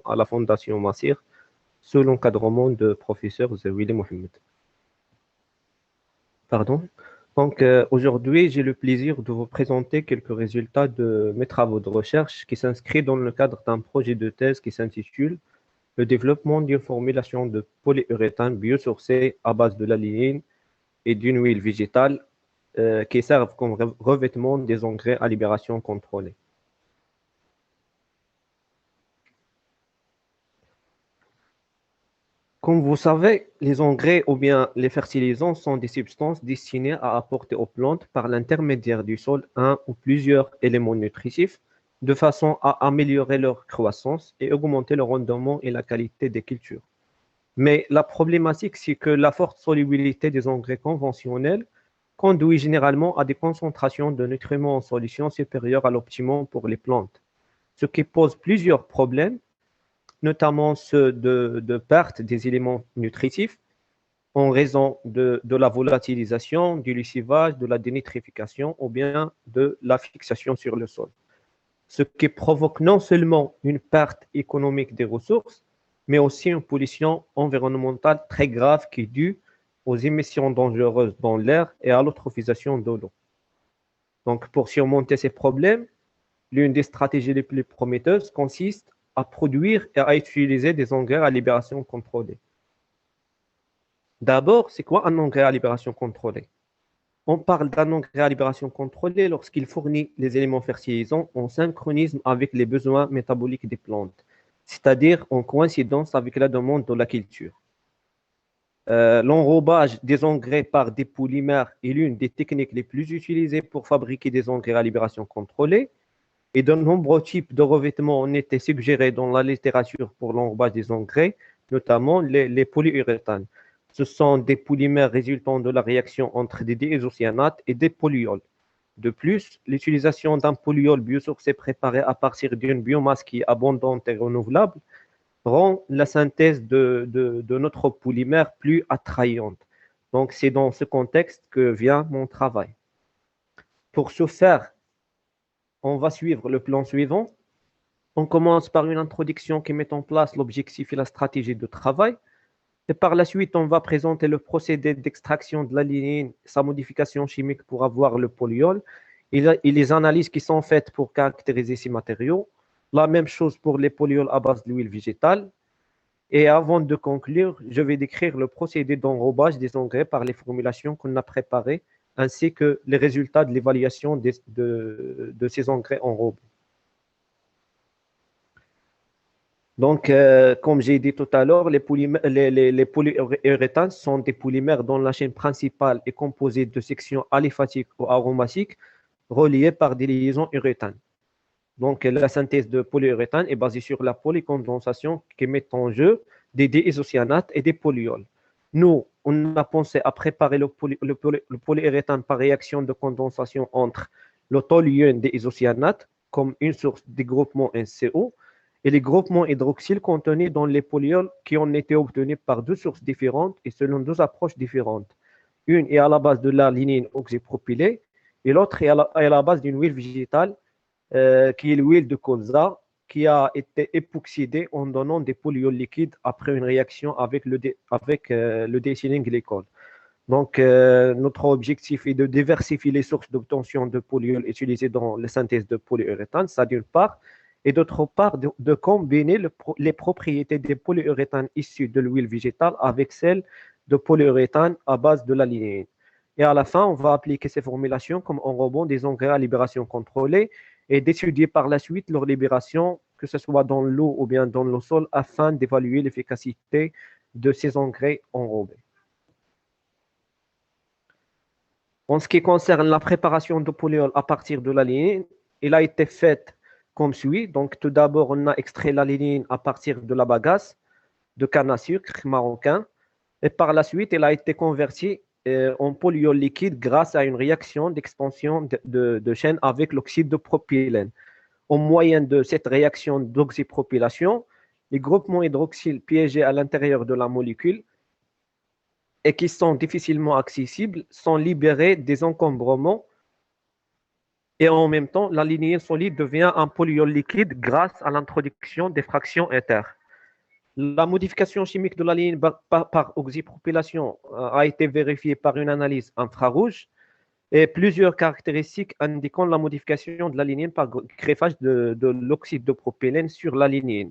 à la Fondation Massir sous l'encadrement de professeur Zawili Mohamed. Pardon. Aujourd'hui, j'ai le plaisir de vous présenter quelques résultats de mes travaux de recherche qui s'inscrivent dans le cadre d'un projet de thèse qui s'intitule Le développement d'une formulation de polyuréthane biosourcé à base de la lignine et d'une huile végétale qui servent comme revêtement des engrais à libération contrôlée. Comme vous savez, les engrais ou bien les fertilisants sont des substances destinées à apporter aux plantes par l'intermédiaire du sol un ou plusieurs éléments nutritifs de façon à améliorer leur croissance et augmenter le rendement et la qualité des cultures. Mais la problématique, c'est que la forte solubilité des engrais conventionnels conduit généralement à des concentrations de nutriments en solution supérieures à l'optimum pour les plantes, ce qui pose plusieurs problèmes, notamment ceux de perte des éléments nutritifs en raison de la volatilisation, du lessivage, de la dénitrification ou bien de la fixation sur le sol. Ce qui provoque non seulement une perte économique des ressources, mais aussi une pollution environnementale très grave qui est due aux émissions dangereuses dans l'air et à l'eutrophisation de l'eau. Donc, pour surmonter ces problèmes, l'une des stratégies les plus prometteuses consiste à produire et à utiliser des engrais à libération contrôlée. D'abord, c'est quoi un engrais à libération contrôlée? On parle d'un engrais à libération contrôlée lorsqu'il fournit les éléments fertilisants en synchronisme avec les besoins métaboliques des plantes, c'est-à-dire en coïncidence avec la demande de la culture. L'enrobage des engrais par des polymères est l'une des techniques les plus utilisées pour fabriquer des engrais à libération contrôlée et de nombreux types de revêtements ont été suggérés dans la littérature pour l'enrobage des engrais, notamment les polyuréthanes. Ce sont des polymères résultant de la réaction entre des diisocyanates et des polyols. De plus, l'utilisation d'un polyol biosourcé préparé à partir d'une biomasse qui est abondante et renouvelable rend la synthèse de notre polymère plus attrayante. Donc, c'est dans ce contexte que vient mon travail. Pour ce faire, on va suivre le plan suivant. On commence par une introduction qui met en place l'objectif et la stratégie de travail. Et par la suite, on va présenter le procédé d'extraction de la lignine, sa modification chimique pour avoir le polyol et les analyses qui sont faites pour caractériser ces matériaux. La même chose pour les polyols à base d'huile végétale. Et avant de conclure, je vais décrire le procédé d'enrobage des engrais par les formulations qu'on a préparées, ainsi que les résultats de l'évaluation de ces engrais enrobés. Donc, comme j'ai dit tout à l'heure, les polyuréthanes sont des polymères dont la chaîne principale est composée de sections aliphatiques ou aromatiques reliées par des liaisons uréthanes. Donc, la synthèse de polyuréthane est basée sur la polycondensation qui met en jeu des diisocyanates et des polyols. Nous, on a pensé à préparer le polyuréthane par réaction de condensation entre le toluène des isocyanate comme une source de groupement NCO et les groupements hydroxyles contenus dans les polyols qui ont été obtenus par deux sources différentes et selon deux approches différentes. Une est à la base de la lignine oxypropylée et l'autre est à la base d'une huile végétale qui est l'huile de colza qui a été époxydée en donnant des polyols liquides après une réaction avec le dééthylène-glycol. Donc, notre objectif est de diversifier les sources d'obtention de polyols utilisés dans la synthèse de polyuréthane, ça d'une part, et d'autre part, de combiner les propriétés des polyuréthanes issus de l'huile végétale avec celles de polyuréthane à base de la lignine. Et à la fin, on va appliquer ces formulations comme enrobant des engrais à libération contrôlée et d'étudier par la suite leur libération, que ce soit dans l'eau ou bien dans le sol, afin d'évaluer l'efficacité de ces engrais enrobés. En ce qui concerne la préparation de polyol à partir de la lignine, elle a été faite comme suit. Donc, tout d'abord, on a extrait la lignine à partir de la bagasse de canne à sucre marocain. Et par la suite, elle a été convertie en polyol liquide grâce à une réaction d'expansion de chaîne avec l'oxyde de propylène. Au moyen de cette réaction d'oxypropylation, les groupements hydroxyles piégés à l'intérieur de la molécule et qui sont difficilement accessibles sont libérés des encombrements et en même temps, la lignine solide devient un polyol liquide grâce à l'introduction des fractions inter. La modification chimique de la lignine par oxypropylation a été vérifiée par une analyse infrarouge et plusieurs caractéristiques indiquant la modification de la lignine par greffage de l'oxyde de propylène sur la lignine,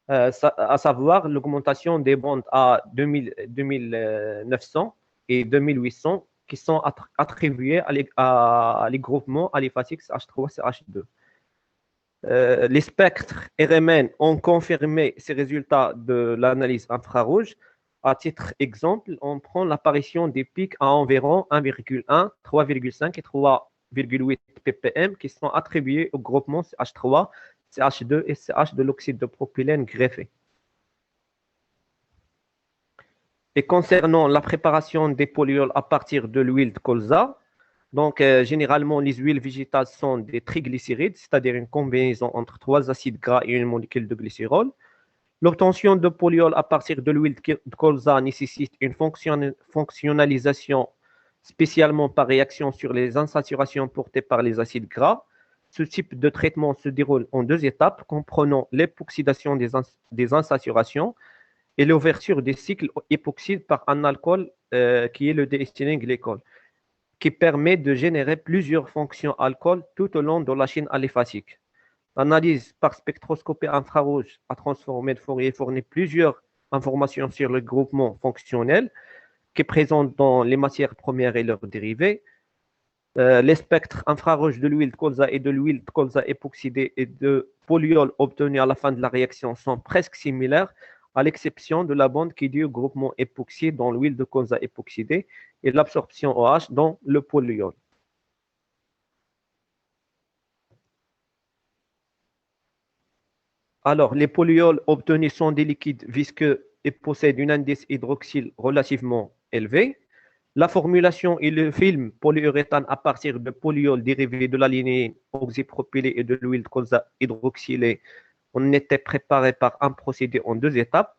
à savoir l'augmentation des bandes à 2900 et 2800 qui sont attribuées à les groupements aliphatique CH3 CH2. Les spectres RMN ont confirmé ces résultats de l'analyse infrarouge. À titre exemple, on prend l'apparition des pics à environ 1,1, 3,5 et 3,8 ppm qui sont attribués au groupement CH3, CH2 et CH de l'oxyde de propylène greffé. Et concernant la préparation des polyols à partir de l'huile de colza, donc, généralement, les huiles végétales sont des triglycérides, c'est-à-dire une combinaison entre trois acides gras et une molécule de glycérol. L'obtention de polyol à partir de l'huile de colza nécessite une fonctionnalisation spécialement par réaction sur les insaturations portées par les acides gras. Ce type de traitement se déroule en deux étapes, comprenant l'époxydation des insaturations et l'ouverture des cycles époxydes par un alcool qui est le déethylène glycol, qui permet de générer plusieurs fonctions alcool tout au long de la chaîne aliphatique. L'analyse par spectroscopie infrarouge à transformé de Fourier fournit plusieurs informations sur le groupement fonctionnel qui est présent dans les matières premières et leurs dérivés. Les spectres infrarouges de l'huile de colza et de l'huile de colza époxydée et de polyol obtenus à la fin de la réaction sont presque similaires, à l'exception de la bande qui est due au groupement époxy dans l'huile de colza époxydée et l'absorption OH dans le polyol. Alors, les polyols obtenus sont des liquides visqueux et possèdent un indice hydroxyle relativement élevé. La formulation et le film polyuréthane à partir de polyols dérivés de la lignine oxypropylée et de l'huile de colza hydroxylée ont été préparés par un procédé en deux étapes.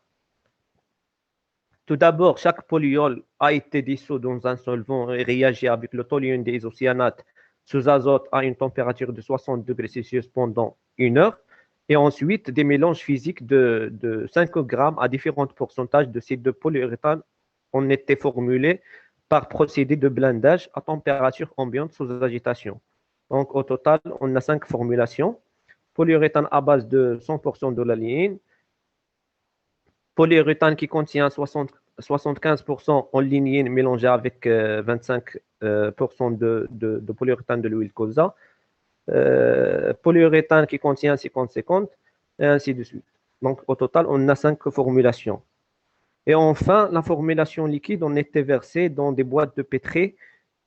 Tout d'abord, chaque polyol a été dissous dans un solvant et réagi avec le toluène des isocyanate sous azote à une température de 60 degrés Celsius pendant 1 heure. Et ensuite, des mélanges physiques de 5 grammes à différents pourcentages de ces deux polyuréthanes ont été formulés par procédé de blindage à température ambiante sous agitation. Donc, au total, on a 5 formulations. Polyuréthane à base de 100% de la lignine, polyuréthane qui contient 75% en lignine mélangé avec 25% de polyuréthane de l'huile de colza, polyuréthane qui contient 50-50, et ainsi de suite. Donc, au total, on a 5 formulations. Et enfin, la formulation liquide, on était versée dans des boîtes de pétré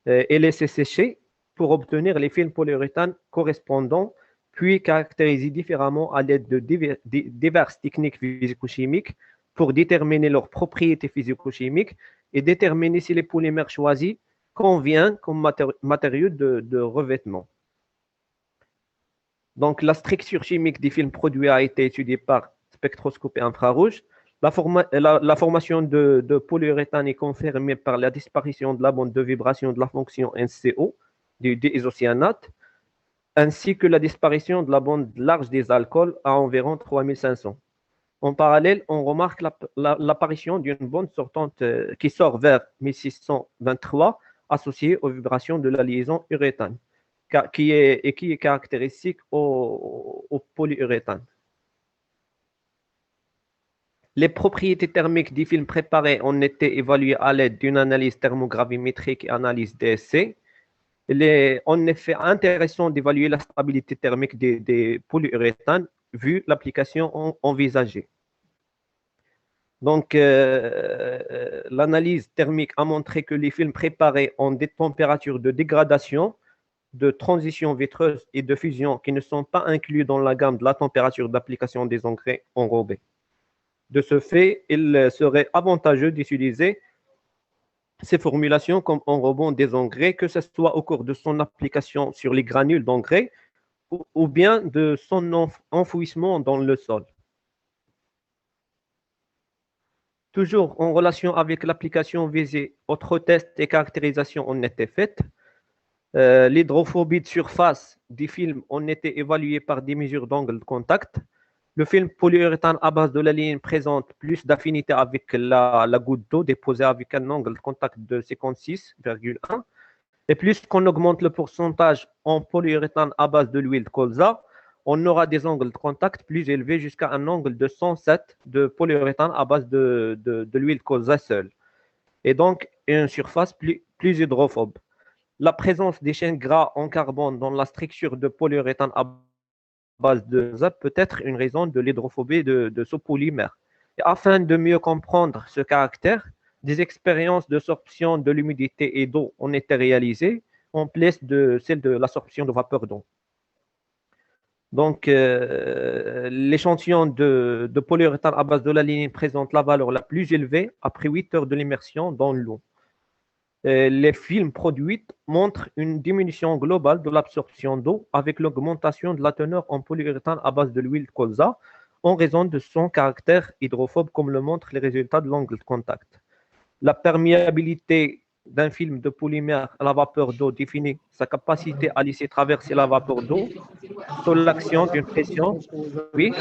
et laissée sécher pour obtenir les films polyuréthane correspondants, puis caractérisés différemment à l'aide de diverses techniques physico-chimiques pour déterminer leurs propriétés physico-chimiques et déterminer si les polymères choisis conviennent comme matériaux de revêtement. Donc, la structure chimique des films produits a été étudiée par spectroscopie infrarouge. La formation de polyuréthane est confirmée par la disparition de la bande de vibration de la fonction NCO du isocyanate, ainsi que la disparition de la bande large des alcools à environ 3500. En parallèle, on remarque l'apparition d'une bande sortante qui sort vers 1623 associée aux vibrations de la liaison uréthane, qui est caractéristique au polyuréthane. Les propriétés thermiques des films préparés ont été évaluées à l'aide d'une analyse thermogravimétrique et analyse DSC. Il est en effet intéressant d'évaluer la stabilité thermique des polyuréthanes vu l'application envisagée. Donc, l'analyse thermique a montré que les films préparés ont des températures de dégradation, de transition vitreuse et de fusion qui ne sont pas inclus dans la gamme de la température d'application des engrais enrobés. De ce fait, il serait avantageux d'utiliser ces formulations comme enrobant des engrais, que ce soit au cours de son application sur les granules d'engrais ou bien de son enfouissement dans le sol. Toujours en relation avec l'application visée, autres tests et caractérisations ont été faits. L'hydrophobie de surface des films ont été évaluées par des mesures d'angle de contact. Le film polyuréthane à base de la ligne présente plus d'affinité avec la goutte d'eau déposée avec un angle de contact de 56,1. Et plus qu'on augmente le pourcentage en polyuréthane à base de l'huile de colza, on aura des angles de contact plus élevés jusqu'à un angle de 107 de polyuréthane à base de l'huile de colza seule. Et donc, une surface plus hydrophobe. La présence des chaînes gras en carbone dans la structure de polyuréthane à base de ZAP peut être une raison de l'hydrophobie de ce polymère. Et afin de mieux comprendre ce caractère, des expériences de sorption de l'humidité et d'eau ont été réalisées en place de celle de l'absorption de vapeur d'eau. Donc, l'échantillon de polyuréthane à base de la ligne présente la valeur la plus élevée après 8 heures de l'immersion dans l'eau. Les films produits montrent une diminution globale de l'absorption d'eau avec l'augmentation de la teneur en polyuréthane à base de l'huile de colza en raison de son caractère hydrophobe, comme le montrent les résultats de l'angle de contact. La perméabilité d'un film de polymère à la vapeur d'eau définit sa capacité à laisser traverser la vapeur d'eau sous l'action d'une pression. Oui.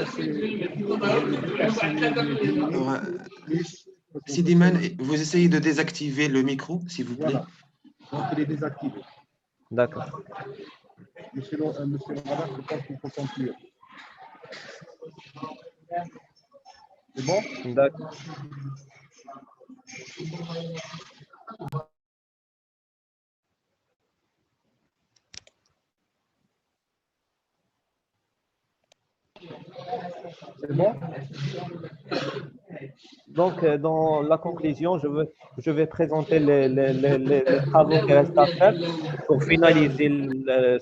Sidiman, vous essayez de désactiver le micro, s'il vous plaît. Voilà. Donc, il est désactivé. D'accord. Monsieur le radar, je pense qu'il faut conclure. C'est bon? D'accord. C'est bon? Donc, dans la conclusion, je vais présenter les travaux qui restent à faire pour finaliser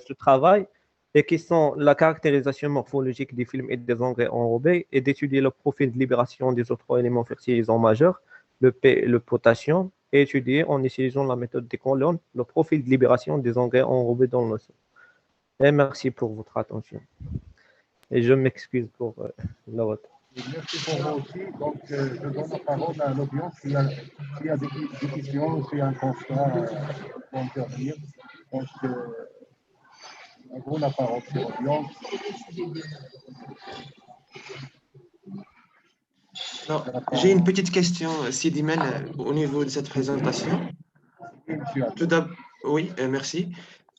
ce travail et qui sont la caractérisation morphologique des films et des engrais enrobés et d'étudier le profil de libération des autres éléments fertilisants majeurs, le P et le potassium, et étudier en utilisant la méthode des colonnes le profil de libération des engrais enrobés dans le sol. Et merci pour votre attention. Et je m'excuse pour le retard. Merci pour vous aussi. Donc, je donne la parole à l'audience s'il y a des questions, s'il y a un constat pour intervenir. Donc, à vous la parole, c'est l'audience. J'ai une petite question, Sidiman, au niveau de cette présentation. Oui, merci.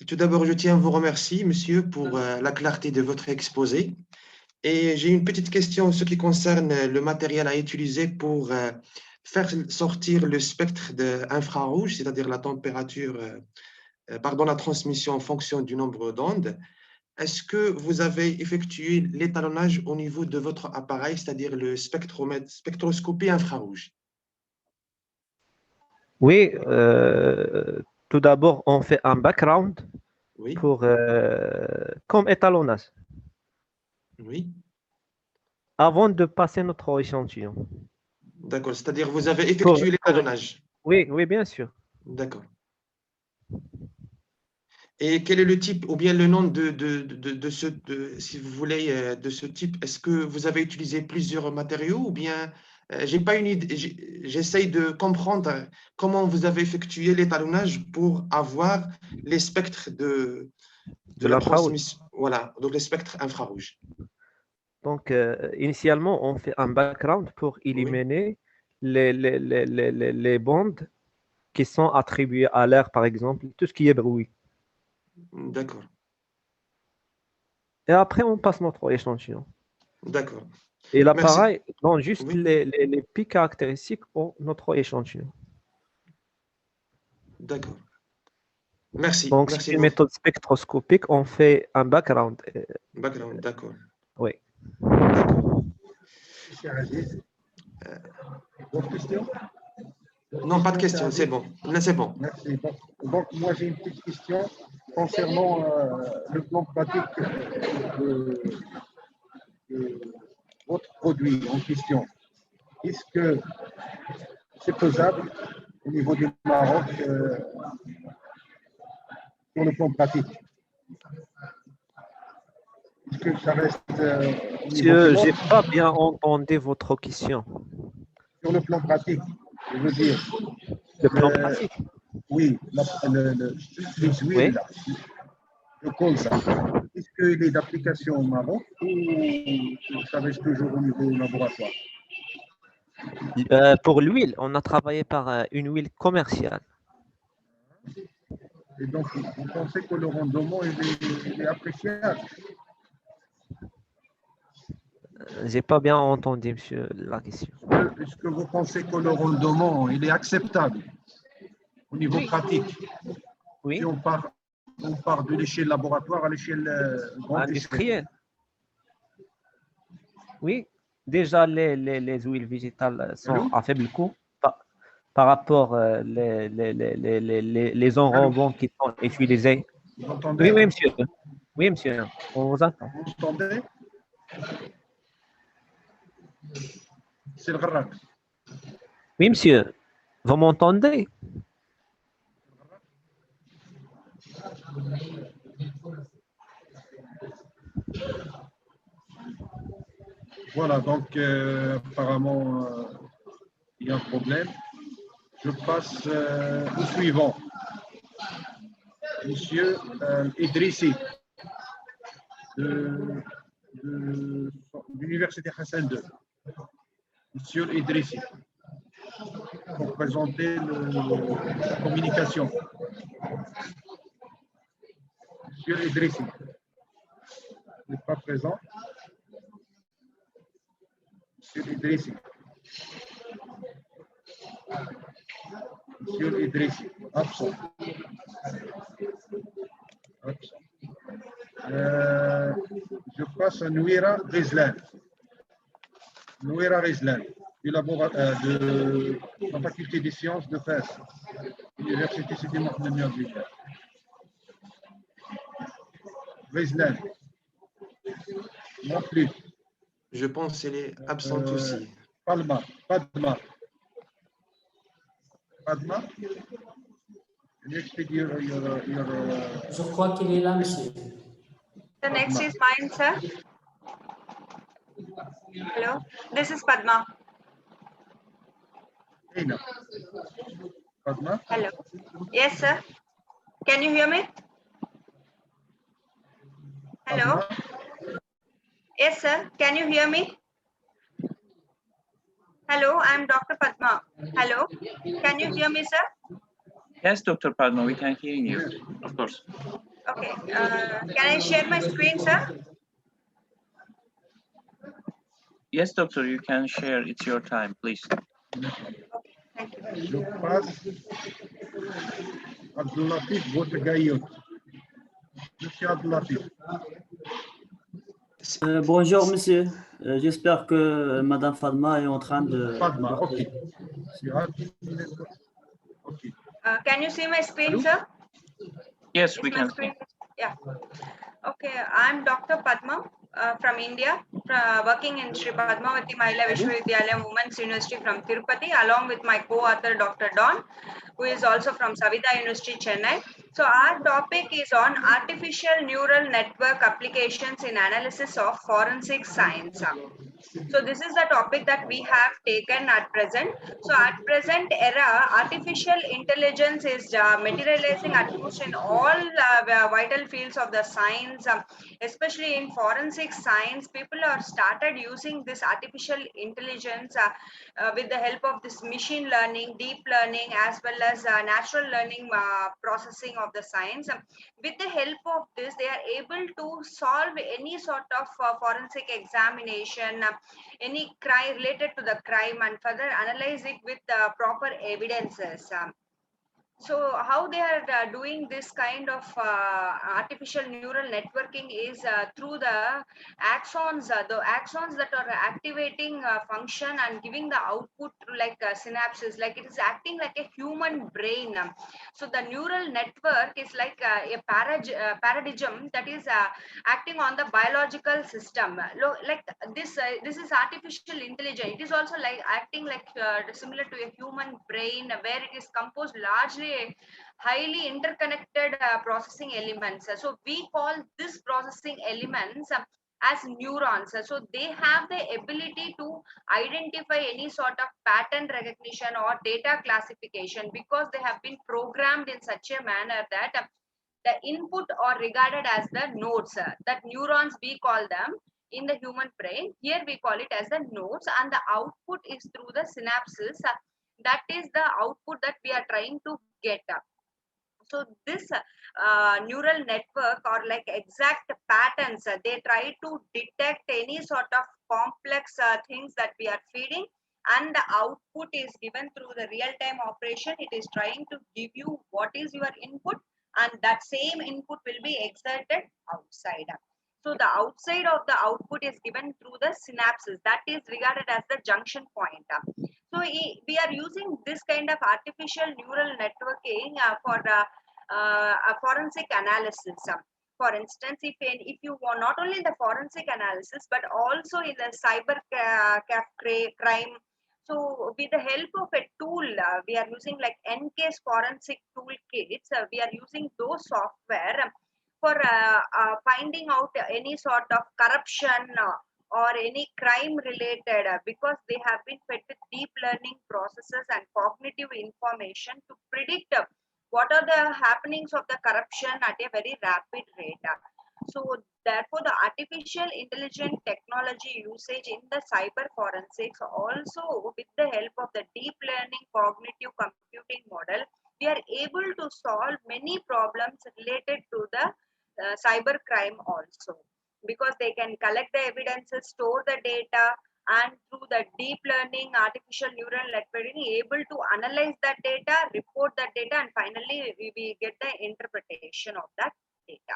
Tout d'abord, je tiens à vous remercier, monsieur, pour la clarté de votre exposé. Et j'ai une petite question en ce qui concerne le matériel à utiliser pour faire sortir le spectre infrarouge, c'est-à-dire la température, la transmission en fonction du nombre d'ondes. Est-ce que vous avez effectué l'étalonnage au niveau de votre appareil, c'est-à-dire le spectroscopie infrarouge? Oui, tout d'abord, on fait un background pour, comme étalonnage. Oui. Avant de passer notre échantillon. D'accord, c'est-à-dire vous avez effectué l'étalonnage. Oui, oui, bien sûr. D'accord. Et quel est le type ou bien le nom si vous voulez, de ce type? Est-ce que vous avez utilisé plusieurs matériaux ou bien j'ai pas une idée, j'essaye de comprendre comment vous avez effectué l'étalonnage pour avoir les spectres de la transmission. Voilà, donc les spectres infrarouges. Donc, initialement, on fait un background pour éliminer les bandes qui sont attribuées à l'air, par exemple, tout ce qui est bruit. D'accord. Et après, on passe notre échantillon. D'accord. Et l'appareil donne juste les pics caractéristiques pour notre échantillon. D'accord. Merci. Donc, c'est une méthode spectroscopique, on fait un background. Background, d'accord. Oui. D'accord. D'autres questions? Non, pas de questions, c'est bon. Là, c'est bon. Merci. Donc, moi, j'ai une petite question concernant le plan pratique de votre produit en question. Est-ce que c'est faisable au niveau du Maroc sur le plan pratique? Est-ce que ça reste Monsieur, je n'ai pas bien entendu votre question. Sur le plan pratique, je veux dire. Le plan pratique? Oui, les huiles, là, le colza. Est-ce qu'il est d'application au Maroc ou ça reste toujours au niveau laboratoire? Pour l'huile, on a travaillé par une huile commerciale. Et donc, vous pensez que le rendement il est appréciable? J'ai pas bien entendu, monsieur, la question. Est-ce que vous pensez que le rendement il est acceptable au niveau Oui. pratique? Oui, Si on part de l'échelle laboratoire à l'échelle grande échelle. industrielle. Oui, déjà les huiles végétales sont Allô? à faible coût par rapport les enrobants qui sont utilisés. Vous Oui, entendez? oui, monsieur. Oui, monsieur, on vous entend. Vous entendez? C'est le gharrak. Oui, monsieur, vous m'entendez? Voilà, donc apparemment il y a un problème. Je passe au suivant. Monsieur Idrissi de l'Université Hassan II. Monsieur Idrissi, pour présenter la communication. Monsieur Idrissi n'est pas présent. Monsieur Idrissi. Monsieur Idrissi, absent. Absent. Je passe à Nouira Rizlan. Nouira Rizlan, de la faculté des sciences de Fès, Université Sidi Mohamed Niazi. Rizlan. Non plus. Je pense qu'elle est absente aussi. Padma. Can you explain Je crois qu'il est là, monsieur. The next is mine, sir. Hello, this is Padma. Padma? Hello. Yes, sir. Can you hear me? Hello. Padma? Yes, sir. Can you hear me? Hello, I'm Dr. Padma. Hello. Can you hear me, sir? Yes, Dr. Padma, we can hear you, of course. Okay. Can I share my screen, sir? Yes, doctor, you can share. It's your time, please. Thank you. Je passe Abdoulatif Boutgayout. Monsieur Abdoulatif. Bonjour, monsieur. J'espère que Madame Fadma est en train de... Padma, ok. Ok. Can you see my screen, Hello? sir? Yes, Is we my can see. screen? Yeah. Okay, I'm Dr. Padma from India, working in Sri Padmavati Mahila Vishwavidyalaya Women's University from Tirupati, along with my co-author Dr. Don, who is also from Savitha University, Chennai. So our topic is on artificial neural network applications in analysis of forensic science. So this is the topic that we have taken at present. So at present era, artificial intelligence is materializing at most in all vital fields of the science, especially in forensic science. People are started using this artificial intelligence with the help of this machine learning, deep learning, as well as natural learning processing of the science. With the help of this, they are able to solve any sort of forensic examination, any crime related to the crime, and further analyze it with proper evidences. So how they are doing this kind of artificial neural networking is through the axons that are activating function and giving the output through like synapses, like it is acting like a human brain. So the neural network is like a paradigm that is acting on the biological system. Like this is artificial intelligence. It is also like acting like similar to a human brain, where it is composed largely highly interconnected processing elements. So we call this processing elements as neurons. So they have the ability to identify any sort of pattern recognition or data classification because they have been programmed in such a manner that the input are regarded as the nodes. That neurons we call them in the human brain. Here we call it as the nodes, and the output is through the synapses. That is the output that we are trying to get. So this neural network or like exact patterns, they try to detect any sort of complex things that we are feeding, and the output is given through the real-time operation. It is trying to give you what is your input, and that same input will be exerted outside. So the outside of the output is given through the synapses. That is regarded as the junction point. So we are using this kind of artificial neural networking for a forensic analysis. For instance, if you want not only the forensic analysis but also in the cyber crime. So with the help of a tool, we are using like NCASE forensic toolkits. We are using those software for finding out any sort of corruption or any crime related because they have been fed with deep learning processes and cognitive information to predict what are the happenings of the corruption at a very rapid rate. So therefore the artificial intelligent technology usage in the cyber forensics also with the help of the deep learning cognitive computing model, we are able to solve many problems related to the cyber crime also, because they can collect the evidences, store the data, and through the deep learning artificial neural network able to analyze that data, report that data, and finally we get the interpretation of that data.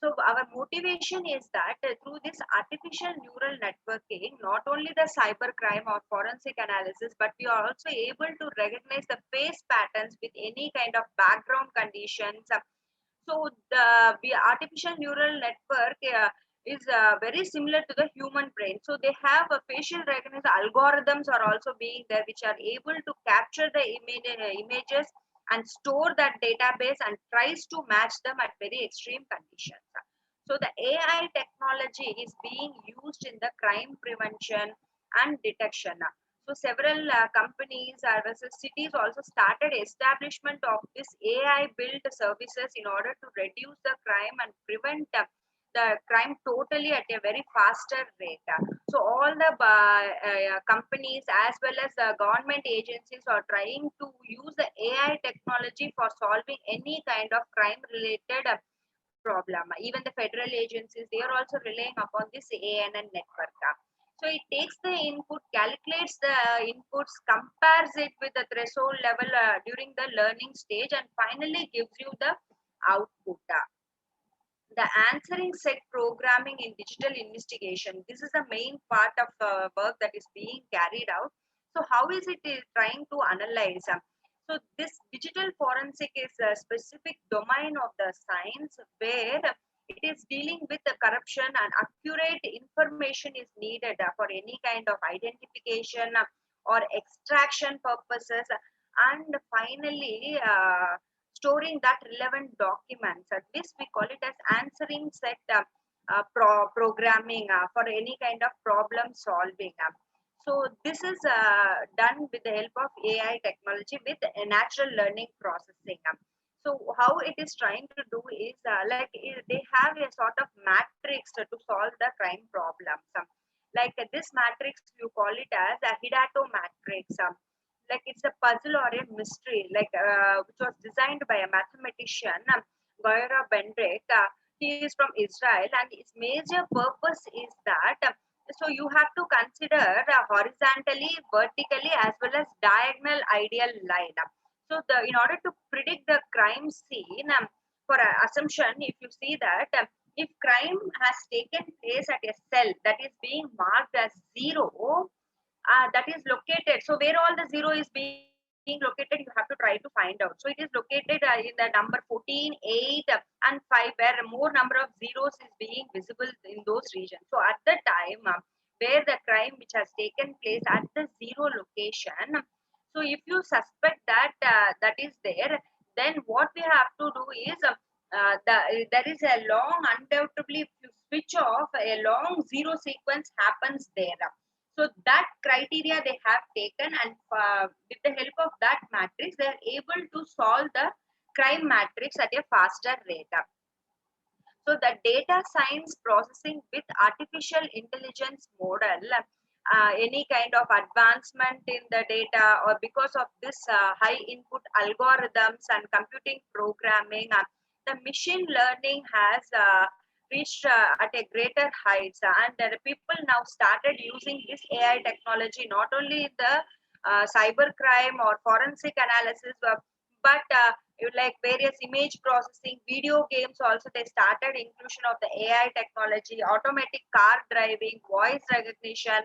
So our motivation is that through this artificial neural networking, not only the cyber crime or forensic analysis, but we are also able to recognize the face patterns with any kind of background conditions. So the artificial neural network is very similar to the human brain. So they have a facial recognition algorithms are also being there, which are able to capture the images and store that database and tries to match them at very extreme conditions. So the AI technology is being used in the crime prevention and detection. So several companies versus cities also started establishment of this AI built services in order to reduce the crime and prevent the crime totally at a very faster rate. So all the companies as well as the government agencies are trying to use the AI technology for solving any kind of crime related problem. Even the federal agencies, they are also relying upon this ANN network. So it takes the input, calculates the inputs, compares it with the threshold level during the learning stage, and finally gives you the output. The answering set programming in digital investigation. This is the main part of the work that is being carried out. So how is it trying to analyze? So this digital forensic is a specific domain of the science where it is dealing with the corruption and accurate information is needed for any kind of identification or extraction purposes, and finally storing that relevant documents. At this we call it as answering set programming for any kind of problem solving. So this is done with the help of AI technology with natural learning processing. So how it is trying to do is they have a sort of matrix to solve the crime problems. Like this matrix, you call it as a Hidato matrix. Like it's a puzzle or a mystery, like which was designed by a mathematician, Goira Bendrick. He is from Israel, and his major purpose is that so you have to consider horizontally, vertically, as well as diagonal ideal line. So in order to predict the crime scene, for assumption, if you see that if crime has taken place at a cell that is being marked as 0, that is located. So where all the 0 is being located, you have to try to find out. So it is located in the number 14, 8, and 5, where more number of zeros is being visible in those regions. So at the time where the crime which has taken place at the 0 location, so if you suspect that that is there, then what we have to do is there is a long, undoubtedly, if you switch off, a long zero sequence happens there. So that criteria they have taken, and with the help of that matrix, they are able to solve the crime matrix at a faster rate. So the data science processing with artificial intelligence model, any kind of advancement in the data, or because of this high input algorithms and computing programming, the machine learning has reached at a greater heights, and the people now started using this AI technology not only in the cyber crime or forensic analysis, but like various image processing, video games also they started inclusion of the AI technology, automatic car driving, voice recognition,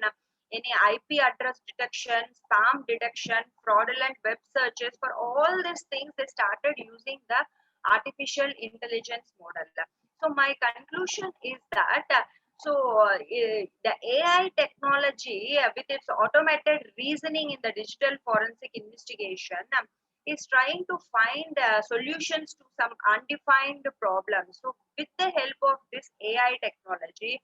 any IP address detection, spam detection, fraudulent web searches. For all these things, they started using the artificial intelligence model. So my conclusion is that the AI technology with its automated reasoning in the digital forensic investigation is trying to find solutions to some undefined problems. So with the help of this AI technology,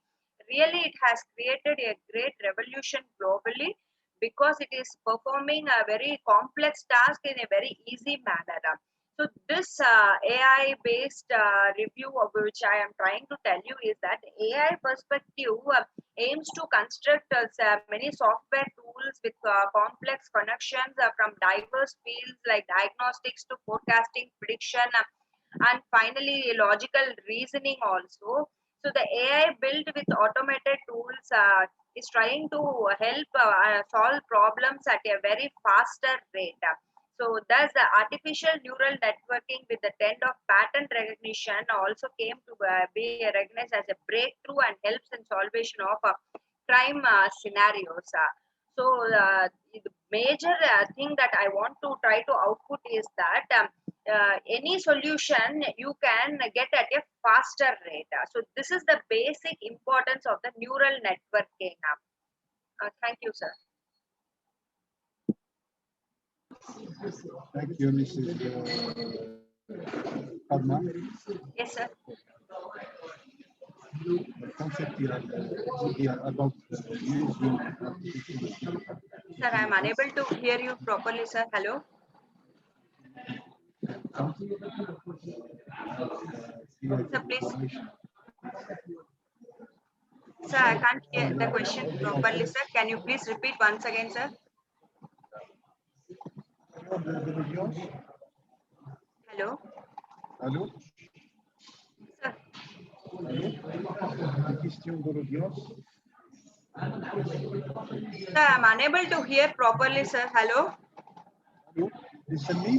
really it has created a great revolution globally, because it is performing a very complex task in a very easy manner. So this AI based review of which I am trying to tell you is that AI perspective aims to construct many software tools with complex connections from diverse fields like diagnostics to forecasting, prediction, and finally logical reasoning also. So the AI built with automated tools is trying to help solve problems at a very faster rate. So thus the artificial neural networking with the trend of pattern recognition also came to be recognized as a breakthrough and helps in solvation of crime scenarios. So the major thing that I want to try to output is that any solution you can get at a faster rate. So this is the basic importance of the neural networking. Thank you, sir. Thank you, Mrs. Padma. Yes, sir. The concept here about using artificial intelligence. Sir, I am unable to hear you properly, sir. Hello. Sir, please. Sir, I can't hear the question properly, sir. Can you please repeat once again, sir? Hello. Allô? Sir. Une question de l'audience. Sir, I am unable to hear properly, sir. Hello. Allô? Listen me?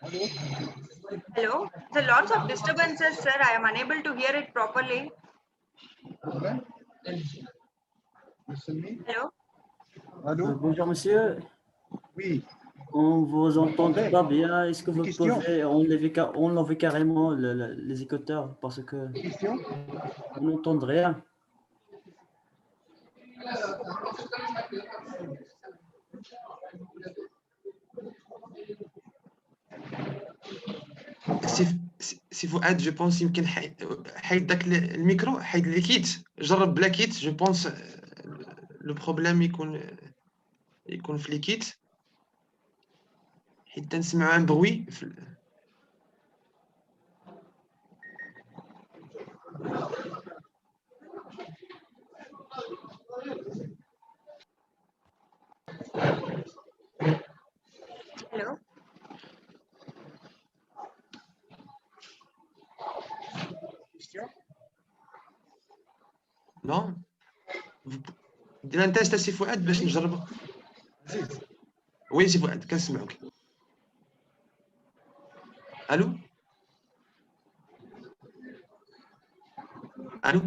Allô? Hello. Sir, lots of disturbances, sir. I am unable to hear it properly. Okay. Listen me? Hello. Allô? Bonjour, monsieur. Oui. On vous entend pas bien. Est-ce que vous Question? pouvez enlever carrément les écouteurs parce que Question? on n'entend rien. سي فؤاد جو بونس يمكن حيد داك الميكرو، حيد لي كيت، جرب بلا كيت. جو بونس لو بروبليم يكون في لي كيت، حيت تنسمعوا ان بروي Hello. نو دير انت سي فؤاد باش نجربوا. وي سي فؤاد كنسمعوك. الو الو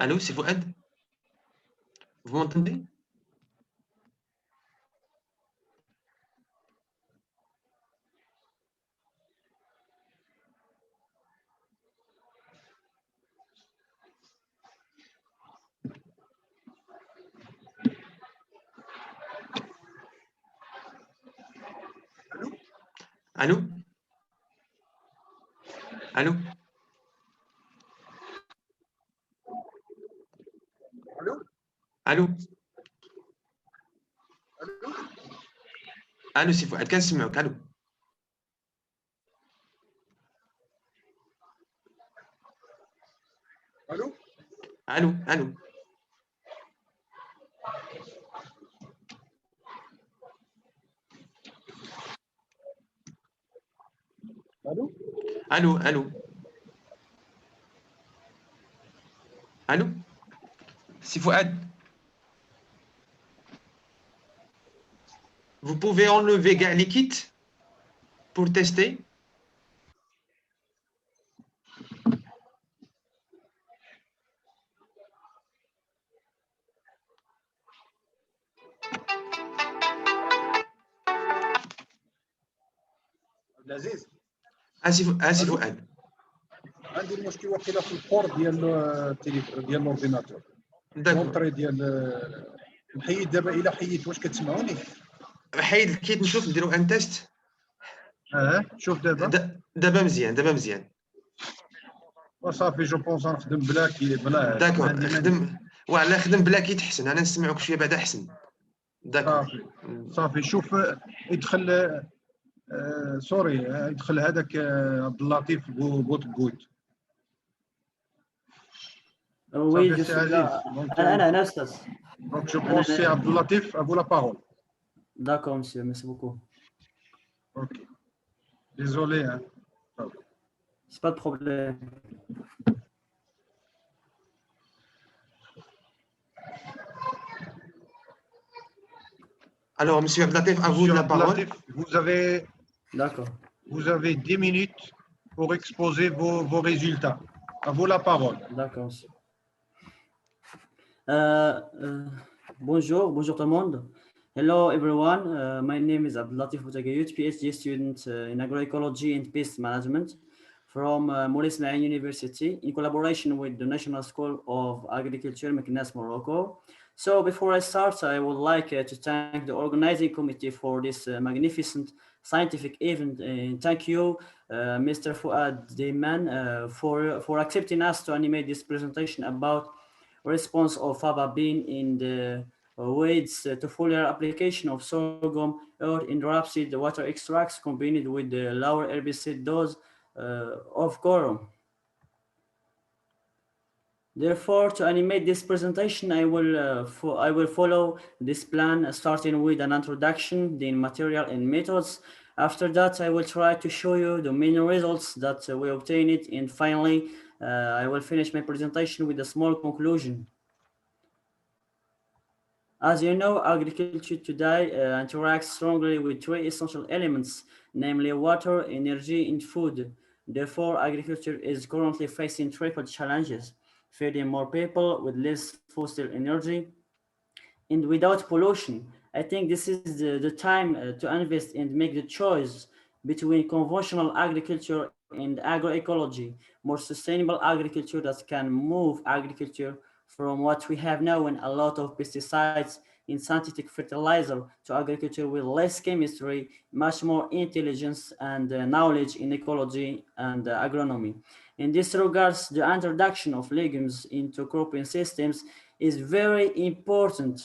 Allô, c'est Fouad? Vous m'entendez? Allô? Allô? Allô? Allô? Allô, سي فؤاد كنسمعك. Allô? Allô? Allô? Allô? Allô? Allô? Allô? Allô? Si Fouad, vous pouvez enlever gars les kits pour tester? العزيز سي ألو؟ فؤاد. عندي المشكل واقيلا في البور ديال التليفون ديال الاورديناتور داكور. لونطري ديال نحيد دابا الا حيدت واش كتسمعوني؟ حيد الكيت نشوف نديرو ان تيست. شوف دابا دابا مزيان دابا مزيان. وصافي جو بونس نخدم بلا داكور خدم وعلى خدم بلا كيت احسن. انا نسمعك شويه بعدا احسن. داكور صافي شوف يدخل سوري يدخل هذاك عبد اللطيف بوت Oui, صافي je سي suis là. عزيز أنا أستاذ. دونك جو بونس سي عبد اللطيف افو لا بارول. D'accord, monsieur. Merci beaucoup. اوكي ديزولي C'est pas de problème. Alors, monsieur Abdelatif, à vous de la parole. D'accord. Vous avez 10 minutes pour exposer vos résultats. À vous la parole. D'accord, monsieur. Bonjour tout le monde. Hello everyone. My name is Abdelatif Boutagayut, PhD student in agroecology and pest management from Moules Ma'in University in collaboration with the National School of Agriculture, Meknes, Morocco. So before I start, I would like to thank the organizing committee for this magnificent scientific event. And thank you, Mr. Fouad Deyman, for accepting us to animate this presentation about response of faba bean in the weeds to foliar application of sorghum or in rapeseed water extracts combined with the lower herbicide dose of Corum. Therefore, to animate this presentation, I will follow this plan, starting with an introduction, the material and methods. After that, I will try to show you the main results that we obtained, and finally, I will finish my presentation with a small conclusion. As you know, agriculture today interacts strongly with three essential elements, namely water, energy, and food. Therefore, agriculture is currently facing triple challenges: feeding more people with less fossil energy and without pollution. I think this is the time to invest and make the choice between conventional agriculture and agroecology, more sustainable agriculture that can move agriculture from what we have now and a lot of pesticides in synthetic fertilizer to agriculture with less chemistry, much more intelligence and knowledge in ecology and agronomy. In this regards, the introduction of legumes into cropping systems is very important.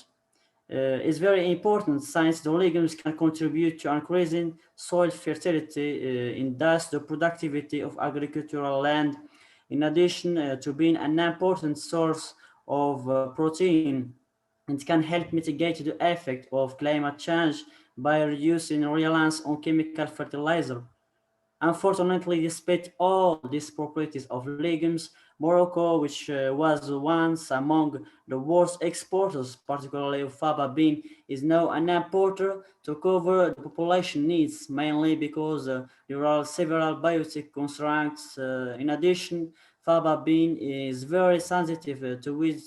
Since the legumes can contribute to increasing soil fertility and thus the productivity of agricultural land, in addition to being an important source of protein. It can help mitigate the effect of climate change by reducing reliance on chemical fertilizer. Unfortunately, despite all these properties of legumes, Morocco, which was once among the world's exporters, particularly of faba bean, is now an importer to cover the population needs, mainly because there are several biotic constraints. In addition, faba bean is very sensitive to with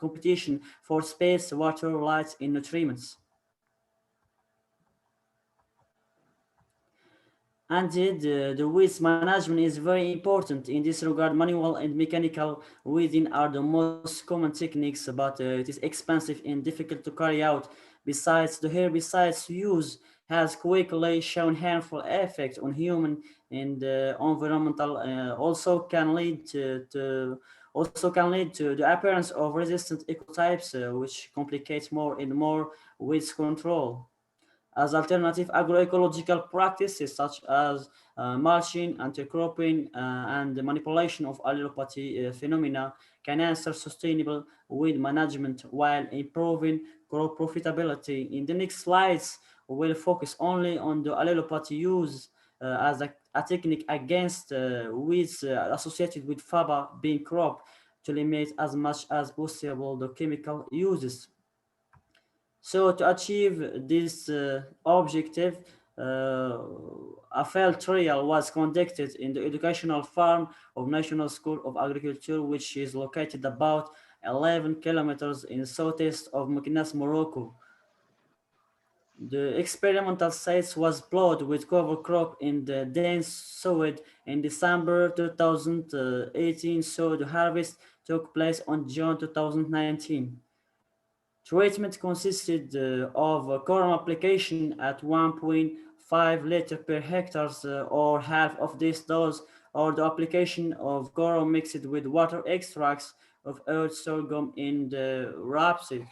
competition for space, water, light, and nutrients. Indeed, the weeds management is very important. In this regard, manual and mechanical weeding are the most common techniques, but it is expensive and difficult to carry out. Besides, the herbicides used has quickly shown harmful effects on human and environmental. Also can lead to the appearance of resistant ecotypes, which complicates more and more weeds control. As alternative agroecological practices such as mulching, anti-cropping, and the manipulation of allelopathy phenomena can answer sustainable weed management while improving crop profitability. In the next slides, we'll focus only on the allelopathy use as a technique against weeds associated with faba bean crop to limit as much as possible the chemical uses. So to achieve this objective, a field trial was conducted in the educational farm of National School of Agriculture, which is located about 11 kilometers in southeast of Meknes, Morocco. The experimental site was plowed with cover crop in the dense soil in December 2018, so the harvest took place on June 2019. Treatment consisted of corn application at 1.5 liter per hectare or half of this dose, or the application of corn mixed with water extracts of oat sorghum in the rapeseed.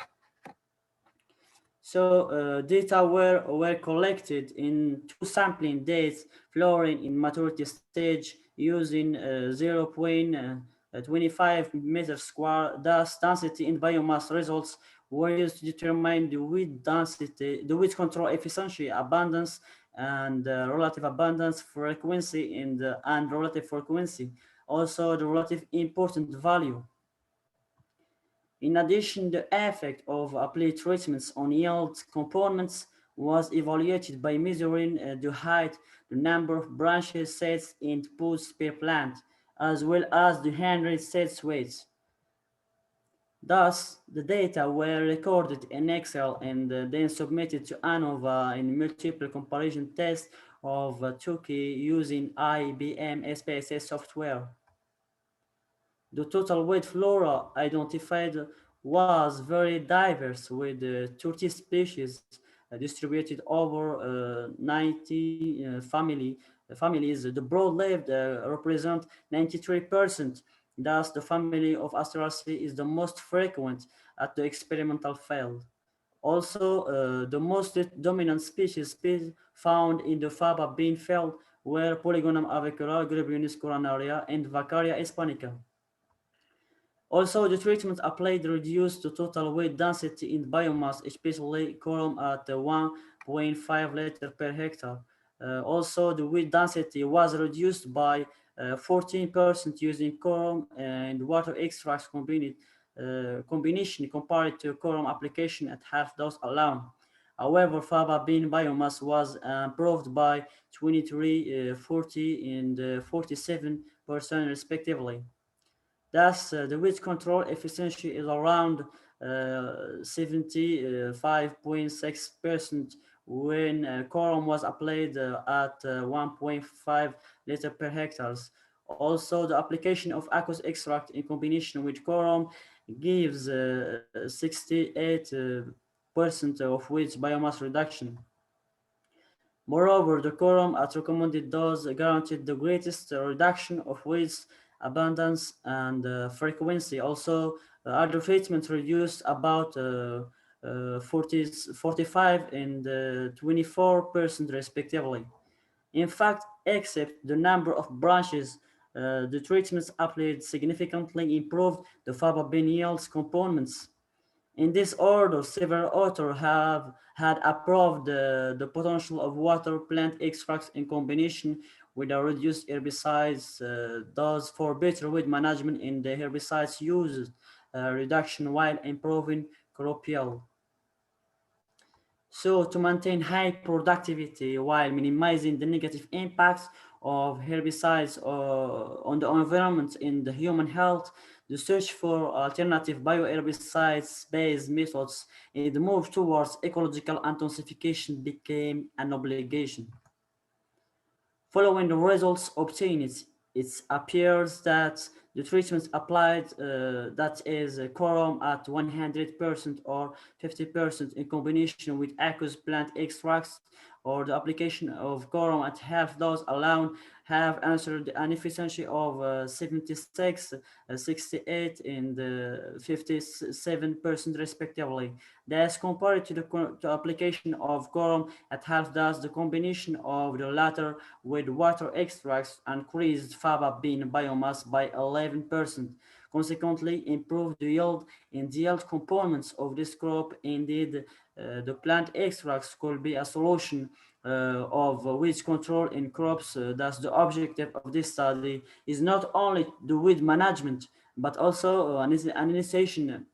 So data were collected in 2 sampling dates, flowering in maturity stage using 0.25 meters square. Thus, density in biomass results were used to determine the weed density, the weed control efficiency, abundance, and relative abundance frequency and relative frequency. Also, the relative important value. In addition, the effect of applied treatments on yield components was evaluated by measuring the height, the number of branches, sets, and posts per plant, as well as the handle sets weights. Thus, the data were recorded in Excel and then submitted to ANOVA in multiple comparison tests of Tukey using IBM SPSS software. The total weed flora identified was very diverse, with 30 species distributed over 90 families. The broad-leaved represent 93%. Thus, the family of Asteraceae is the most frequent at the experimental field. Also, the most dominant species found in the faba bean field were Polygonum avicula, Gribionus coronaria, and Vaccaria hispanica. Also, the treatment applied reduced the total weight density in biomass, especially corm at 1.5 liter per hectare. Also, the weight density was reduced by 14% using corm and water extracts combination compared to corm application at half dose alone. However, faba bean biomass was improved by 23, 40, and 47% respectively. Thus, the weed control efficiency is around 75.6% when corm was applied at 1.5 liter per hectares. Also, the application of aqueous extract in combination with corm gives 68% of weed biomass reduction. Moreover, the corm at recommended dose guaranteed the greatest reduction of weeds abundance and frequency. Also, other treatments reduced about 45 and 24% respectively. In fact, except the number of branches, the treatments applied significantly improved the faba bean yields components. In this order, several authors have had approved the potential of water plant extracts in combination with a reduced herbicides dose for better weed management in the herbicides used reduction while improving crop yield. So to maintain high productivity while minimizing the negative impacts of herbicides on the environment and the human health, the search for alternative bioherbicides-based methods and the move towards ecological intensification became an obligation. Following the results obtained, it appears that The treatment applied, that is quorum at 100% or 50% in combination with aqueous plant extracts, or the application of quorum at half dose alone, have answered an efficiency of 76, 68, and 57% respectively. Thus, compared to the application of quorum at half dose, the combination of the latter with water extracts increased faba bean biomass by 11%. Consequently, improved the yield and yield components of this crop. Indeed, the plant extracts could be a solution of weed control in crops. Thus, the objective of this study is not only the weed management, but also an initiation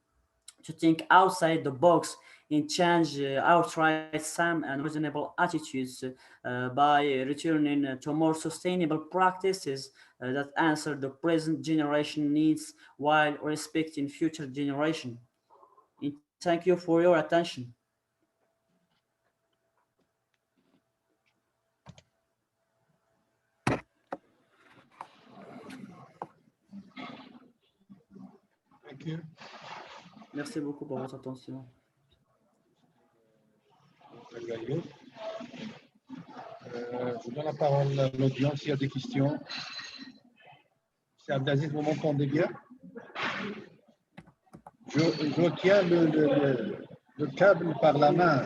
to think outside the box and change outright some unreasonable attitudes by returning to more sustainable practices that answer the present generation needs while respecting future generation. And thank you for your attention. Thank you. Merci beaucoup pour votre attention. Je donne la parole à l'audience s'il y a des questions. C'est Abdelaziz, vous m'entendez bien? Je tiens le câble par la main,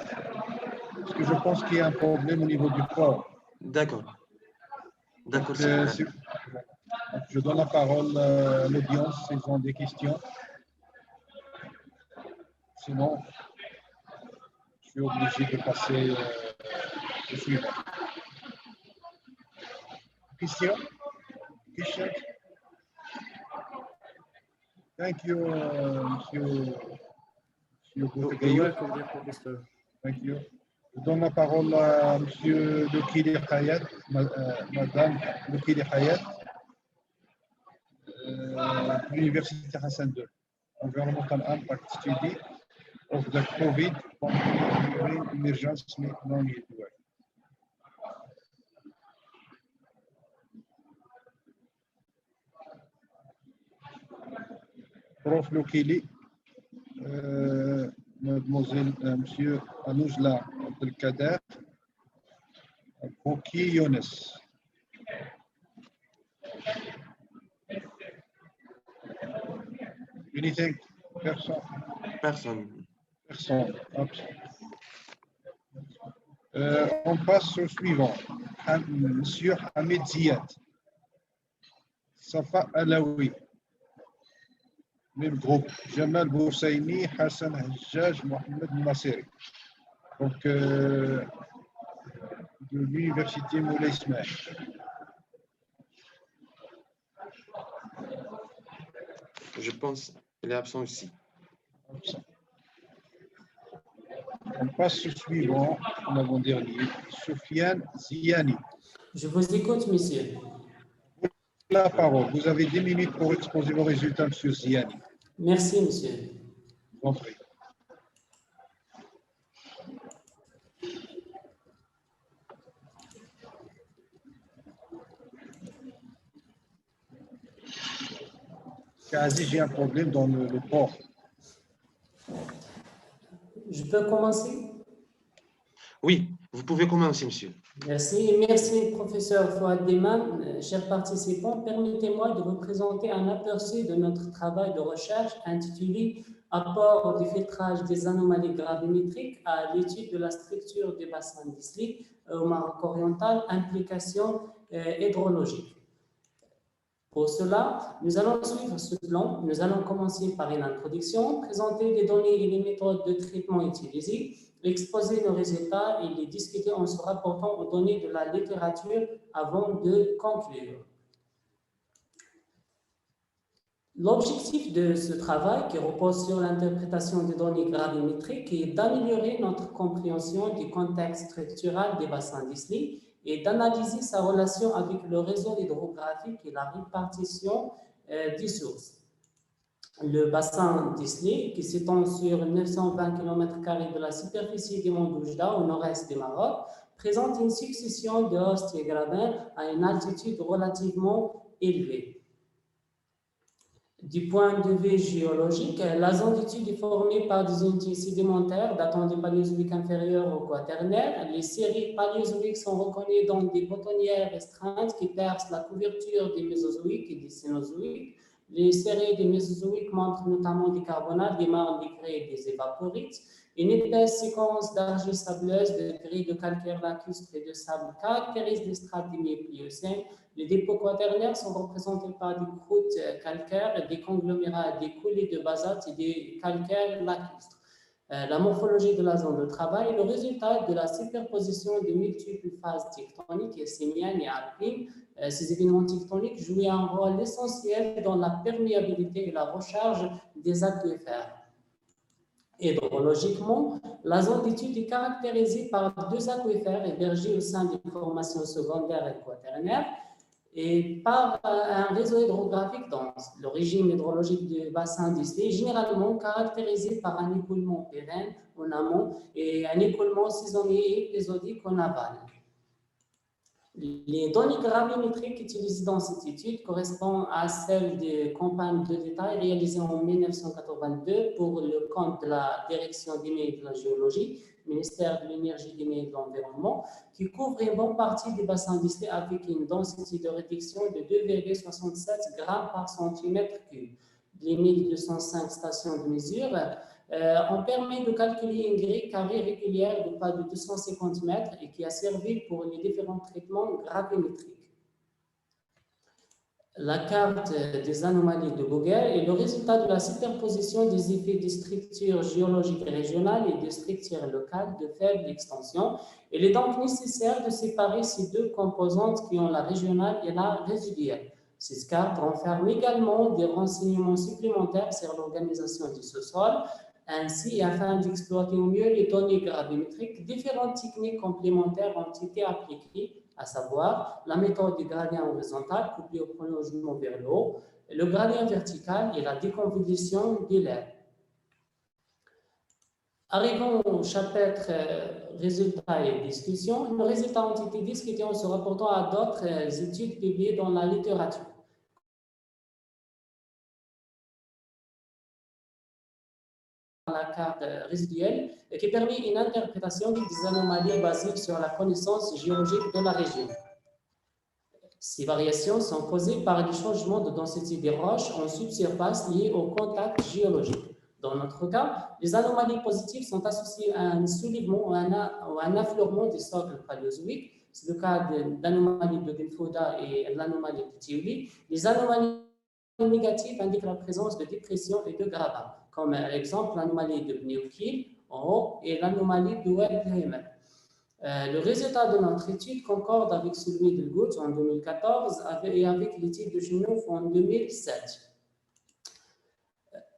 parce que je pense qu'il y a un problème au niveau du port. D'accord. D'accord. Je donne la parole à l'audience s'ils ont des questions. Sinon, je suis obligé de passer au suivant. Question? Thank you, Monsieur Boutegaillou. Welcome, dear professor. Thank you. Je donne la parole à Monsieur Loukili Hayat, Madame Loukili Hayat, l'Université Hassan II. Environmental Impact Study of the COVID emergency non-network. Prof Loukili, Mademoiselle, Monsieur Anoujla Abdelkader, Bouki Younes. Anything? Personne. On passe au suivant. Monsieur Hamid Ziad. Safa Alaoui. Même groupe. Jamal Boussaini, Hassan Hajjaj, Mohamed Massiri. Donc, de l'Université Moulay Ismaël. Je pense qu'il est absent aussi. On passe au suivant, l'avant-dernier, Soufiane Ziani. Je vous écoute, monsieur. La parole. Vous avez 10 minutes pour exposer vos résultats, monsieur Ziani. Merci, monsieur. Je vous en prie. Kazi, j'ai un problème dans le port. Je peux commencer? Oui, vous pouvez commencer, monsieur. Merci. Merci, professeur Fouad Deman. Chers participants, permettez-moi de vous présenter un aperçu de notre travail de recherche intitulé « Apport du filtrage des anomalies gravimétriques à l'étude de la structure des bassins d'Isli au Maroc oriental, implications hydrologiques ». Pour cela, nous allons suivre ce plan. Nous allons commencer par une introduction, présenter les données et les méthodes de traitement utilisées, exposer nos résultats et les discuter en se rapportant aux données de la littérature avant de conclure. L'objectif de ce travail, qui repose sur l'interprétation des données gravimétriques, est d'améliorer notre compréhension du contexte structural des bassins d'Isli et d'analyser sa relation avec le réseau hydrographique et la répartition des sources. Le bassin d'Isli, qui s'étend sur 920 km² de la superficie des monts d'Oujda au nord-est du Maroc, présente une succession de hostes et gravins à une altitude relativement élevée. Du point de vue géologique, la zone d'étude est formée par des unités sédimentaires datant du Paléozoïque inférieur au Quaternaire. Les séries paléozoïques sont reconnues dans des boutonnières restreintes qui percent la couverture des Mésozoïques et des Cénozoïques. Les séries des Mésozoïques montrent notamment des carbonates, des marnes, des grès et des évaporites. Une épaisse séquence d'argile sableuse, de gris de calcaire lacustre et de sable caractérise les strates des Pliocènes. Les dépôts quaternaires sont représentés par des croûtes calcaires, des conglomérats, des coulées de basalte et des calcaires lacustres. La morphologie de la zone de travail est le résultat de la superposition de multiples phases tectoniques sémiennes et alpines. Ces événements tectoniques jouent un rôle essentiel dans la perméabilité et la recharge des aquifères. Hydrologiquement, la zone d'étude est caractérisée par deux aquifères hébergés au sein des formations secondaires et quaternaires et par un réseau hydrographique dense. Le régime hydrologique du bassin d'Islay est généralement caractérisé par un écoulement pérenne en amont et un écoulement saisonnier et épisodique en aval. Les données gravimétriques utilisées dans cette étude correspondent à celles des campagnes de détail réalisées en 1982 pour le compte de la Direction des mers et de la géologie, ministère de l'énergie, des mers et de l'environnement, qui couvre une bonne partie des bassins d'Islay avec une densité de réduction de 2,67 grammes par centimètre cube. Les 1205 stations de mesure on permet de calculer une grille carrée régulière de pas de 250 mètres et qui a servi pour les différents traitements gravimétriques. La carte des anomalies de Vogel est le résultat de la superposition des effets des structures géologiques régionales et des structures locales de faible extension. Il est donc nécessaire de séparer ces deux composantes qui ont la régionale et la résiduelle. Ces cartes renferment également des renseignements supplémentaires sur l'organisation du sous-sol. Ainsi, afin d'exploiter au mieux les données gravimétriques, différentes techniques complémentaires ont été appliquées, à savoir la méthode du gradient horizontal couplée au prolongement vers le haut, le gradient vertical et la déconvolution des lèvres. Arrivons au chapitre résultats et discussions. Nos résultats ont été discutés en se rapportant à d'autres études publiées dans la littérature. La carte résiduelle qui permet une interprétation des anomalies basées sur la connaissance géologique de la région. Ces variations sont causées par des changements de densité des roches en subsurface liés au contact géologique. Dans notre cas, les anomalies positives sont associées à un soulèvement ou à un affleurement des socles paléozoïques. C'est le cas d'anomalies de Genfouda et l'anomalie de Thiuli. Les anomalies négatives indiquent la présence de dépression et de gravats, comme exemple l'anomalie de Bneukil en haut et l'anomalie de Weblheimer. Le résultat de notre étude concorde avec celui de Goods en 2014 et avec l'étude de Genouf en 2007.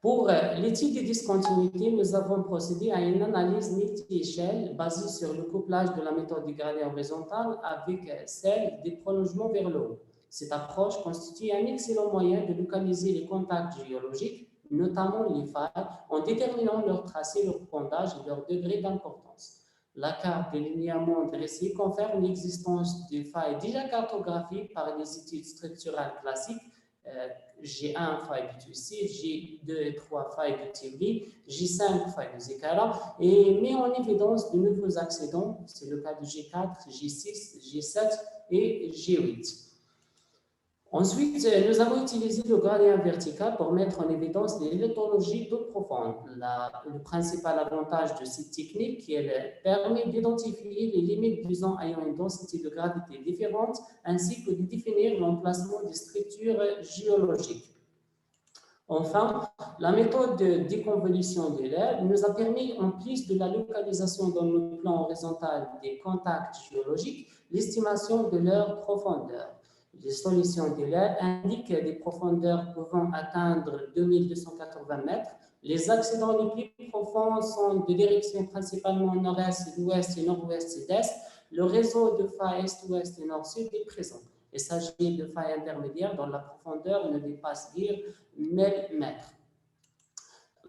Pour l'étude des discontinuités, nous avons procédé à une analyse multi-échelle basée sur le couplage de la méthode du gradient horizontal avec celle des prolongements vers le haut. Cette approche constitue un excellent moyen de localiser les contacts géologiques, notamment les failles, en déterminant leur tracé, leur fondage et leur degré d'importance. La carte des linéaments dressés confirme l'existence de failles déjà cartographiées par les études structurales classiques, G1 faille de Tucci, G2 et 3 faille de Thiuli, G5 faille de Zekara, et met en évidence de nouveaux accidents, c'est le cas de G4, G6, G7 et G8. Ensuite, nous avons utilisé le gradient vertical pour mettre en évidence les lithologies d'eau profonde. Le principal avantage de cette technique, elle permet d'identifier les limites du zone ayant une densité de gravité différente, ainsi que de définir l'emplacement des structures géologiques. Enfin, la méthode de déconvolution des lèvres nous a permis, en plus de la localisation dans le plan horizontal des contacts géologiques, l'estimation de leur profondeur. Les solutions des lèvres indiquent des profondeurs pouvant atteindre 2280 mètres. Les accidents les plus profonds sont de direction principalement nord-est, ouest et nord-ouest et est. Le réseau de failles est-ouest et nord-sud est présent. Il s'agit de failles intermédiaires dont la profondeur ne dépasse guère 1000 mètres.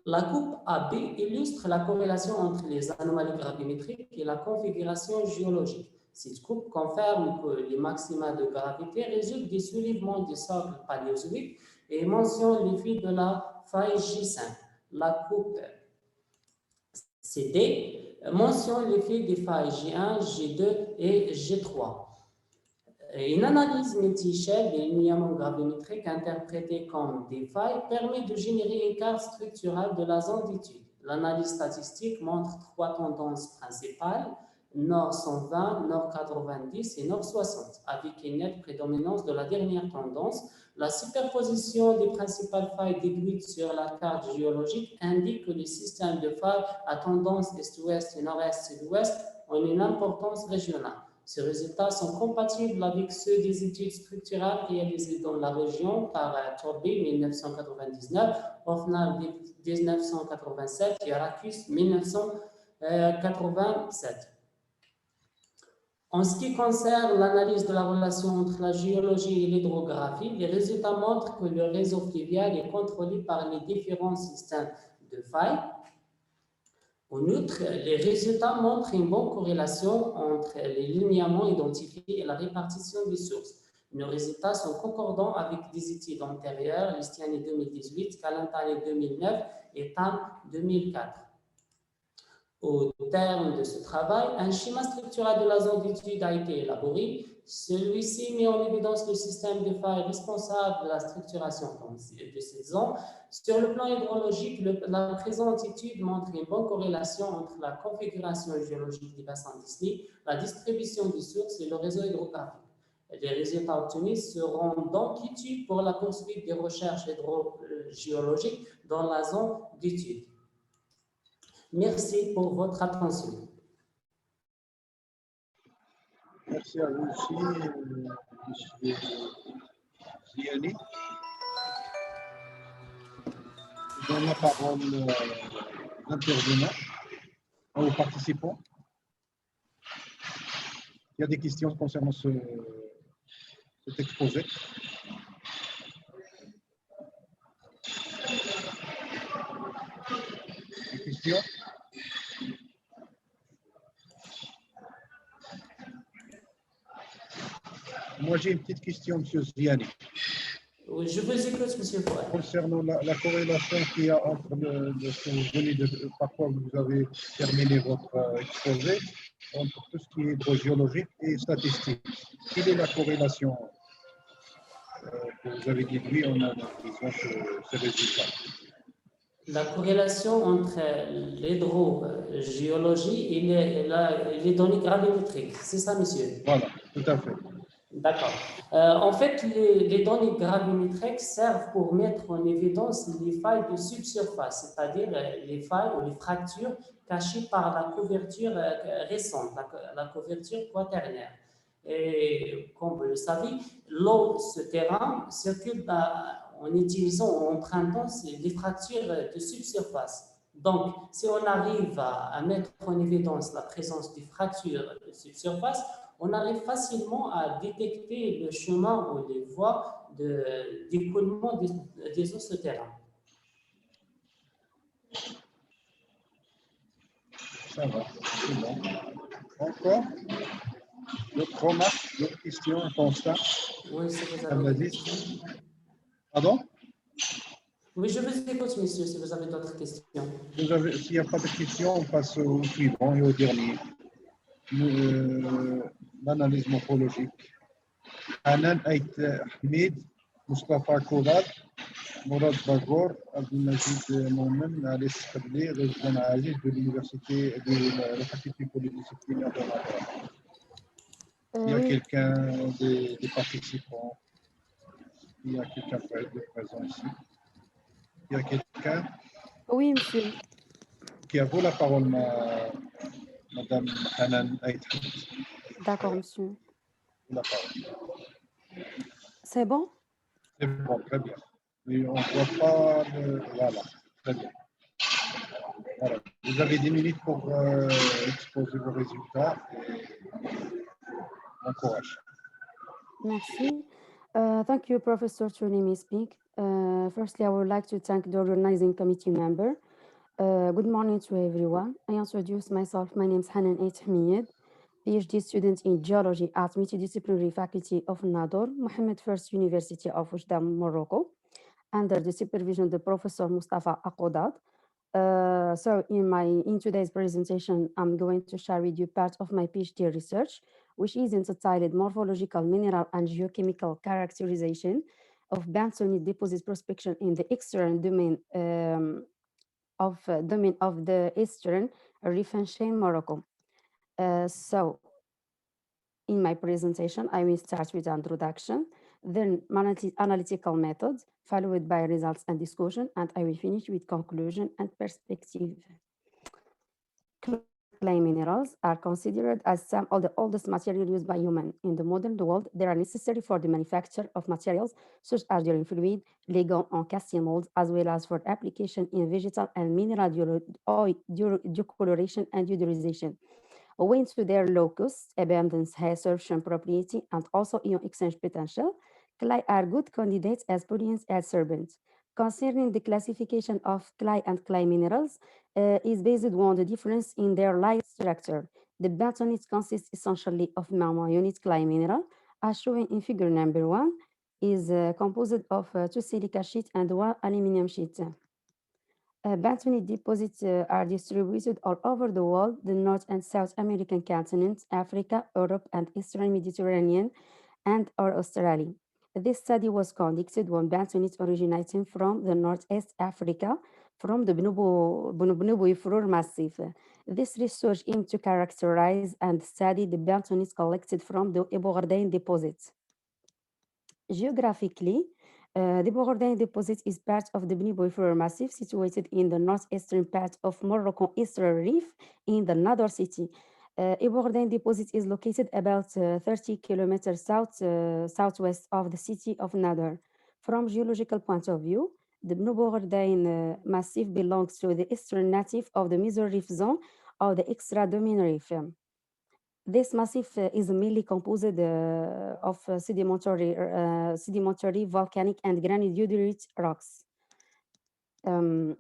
La coupe AB illustre la corrélation entre les anomalies gravimétriques et la configuration géologique. Cette coupe confirme que les maxima de gravité résultent des soulèvements des socles paléozoïques et mentionne l'effet de la faille J5. La coupe CD mentionne l'effet des failles G1, G2 et G3. Une analyse multi-échelle des linéaments gravimétriques interprétés comme des failles permet de générer une carte structurale de la zone d'étude. L'analyse statistique montre 3 tendances principales, nord 120, nord 90 et nord 60, avec une nette prédominance de la dernière tendance. La superposition des principales failles déduites sur la carte géologique indique que les systèmes de failles à tendance est-ouest et nord-est-sud-ouest ont une importance régionale. Ces résultats sont compatibles avec ceux des études structurales réalisées dans la région par Torby 1999, Hofnar 1987 et Aracus 1987. En ce qui concerne l'analyse de la relation entre la géologie et l'hydrographie, les résultats montrent que le réseau fluvial est contrôlé par les différents systèmes de failles. En outre, les résultats montrent une bonne corrélation entre les linéaments identifiés et la répartition des sources. Nos résultats sont concordants avec des études antérieures, Listiani 2018, Kalantani 2009 et TAM 2004. Au terme de ce travail, un schéma structural de la zone d'étude a été élaboré. Celui-ci met en évidence le système de failles responsable de la structuration de cette zone. Sur le plan hydrologique, la présente étude montre une bonne corrélation entre la configuration géologique des bassins disney, la distribution des sources et le réseau hydrographique. Les résultats obtenus seront donc utiles pour la poursuite des recherches hydrogéologiques dans la zone d'étude. Merci pour votre attention. Merci à vous aussi, M. Ziani. Je donne la parole aux intervenants, aux participants. Il y a des questions concernant cet exposé. Des questions? Moi, j'ai une petite question, M. Ziani. Oui, je vous écoute, M. Fouad. Concernant la corrélation qu'il y a entre ce que vous venez de, par quoi vous avez terminé votre exposé, entre tout ce qui est hydrogéologique et statistique. Quelle est la corrélation que vous avez déduite en analysant ces résultats? La corrélation entre l'hydrogéologie et les données gravimétriques, c'est ça, monsieur? Voilà, tout à fait. D'accord. En fait, les données gravimétriques servent pour mettre en évidence les failles de subsurface, c'est-à-dire les failles ou les fractures cachées par la couverture récente, la couverture quaternaire. Et comme vous le savez, l'eau souterraine circule en utilisant, en empruntant les fractures de subsurface. Donc, si on arrive à mettre en évidence la présence des fractures de subsurface, on arrive facilement à détecter le chemin ou les voies d'écoulement des eaux souterraines. Ça va, c'est bon. Encore? D'autres remarques, d'autres questions, Constant? Oui, si vous avez des questions. Pardon? Oui, je vous écoute, monsieur, si vous avez d'autres questions. S'il n'y a pas de questions, on passe au suivant et au dernier. L'analyse morphologique. Hanan Ait Hamid, Mustafa Kourad, Mourad Bagour, Abdelmajid Moumen, Alice Kabli, Rezdan Aziz de l'université de la faculté polydisciplinaire de Rabat. Il y a quelqu'un des participants. Il y a quelqu'un de présent ici. Il y a quelqu'un? Oui, monsieur. Qui a vous la parole, Madame Hanan Ait Hamid. D'accord, monsieur. La parole. C'est bon? C'est bon, très bien. Mais on ne voit pas le... Voilà, très bien. Voilà. Vous avez 10 minutes pour exposer vos résultats et bon courage. Merci. Thank you, Professor, to let me speak. Firstly, I would like to thank the organizing committee member. Good morning to everyone. I introduce myself. My name is Hanan Ait Hamid, PhD student in geology at Multidisciplinary Faculty of Nador, Mohammed First University of Oujda, Morocco. under the supervision of Professor Mustafa Akodad. So in today's presentation, I'm going to share with you part of my PhD research, which is entitled Morphological, Mineral, and Geochemical Characterization of bentonite deposit prospection in the external domain of the Eastern Rifan chain, Morocco. So in my presentation, I will start with introduction, then analytical methods, followed by results and discussion, and I will finish with conclusion and perspective. Clay minerals are considered as some of the oldest materials used by humans. In the modern world, they are necessary for the manufacture of materials such as drilling fluid, legon, and casting molds, as well as for application in vegetal and mineral decoloration and odorization. Owing to their low cost, abundance, high absorption property, and also ion exchange potential, clay are good candidates as pollutants adsorbents. Concerning the classification of clay and clay minerals, is based on the difference in their light structure. The bentonite consists essentially of marmor-unit clay mineral, as shown in figure number 1, is composed of 2 silica sheets and 1 aluminum sheet. Bentonite deposits are distributed all over the world, the North and South American continents, Africa, Europe, and Eastern Mediterranean, and or Australia. This study was conducted when bentonite originating from the Northeast Africa, from the Bonobo Massif. This research aimed to characterize and study the bentonite collected from the Ibourdain deposits. Geographically, the Bourdain deposit is part of the Beni Massif, situated in the northeastern part of Moroccan Eastern Reef in the Nador city. Bourdain deposit is located about 30 kilometers southwest of the city of Nador. From geological point of view, the Bourdain Massif belongs to the eastern native of the Meso Reef zone of the extra-domain reef. This massif is mainly composed of sedimentary, volcanic, and granodiorite rocks. 10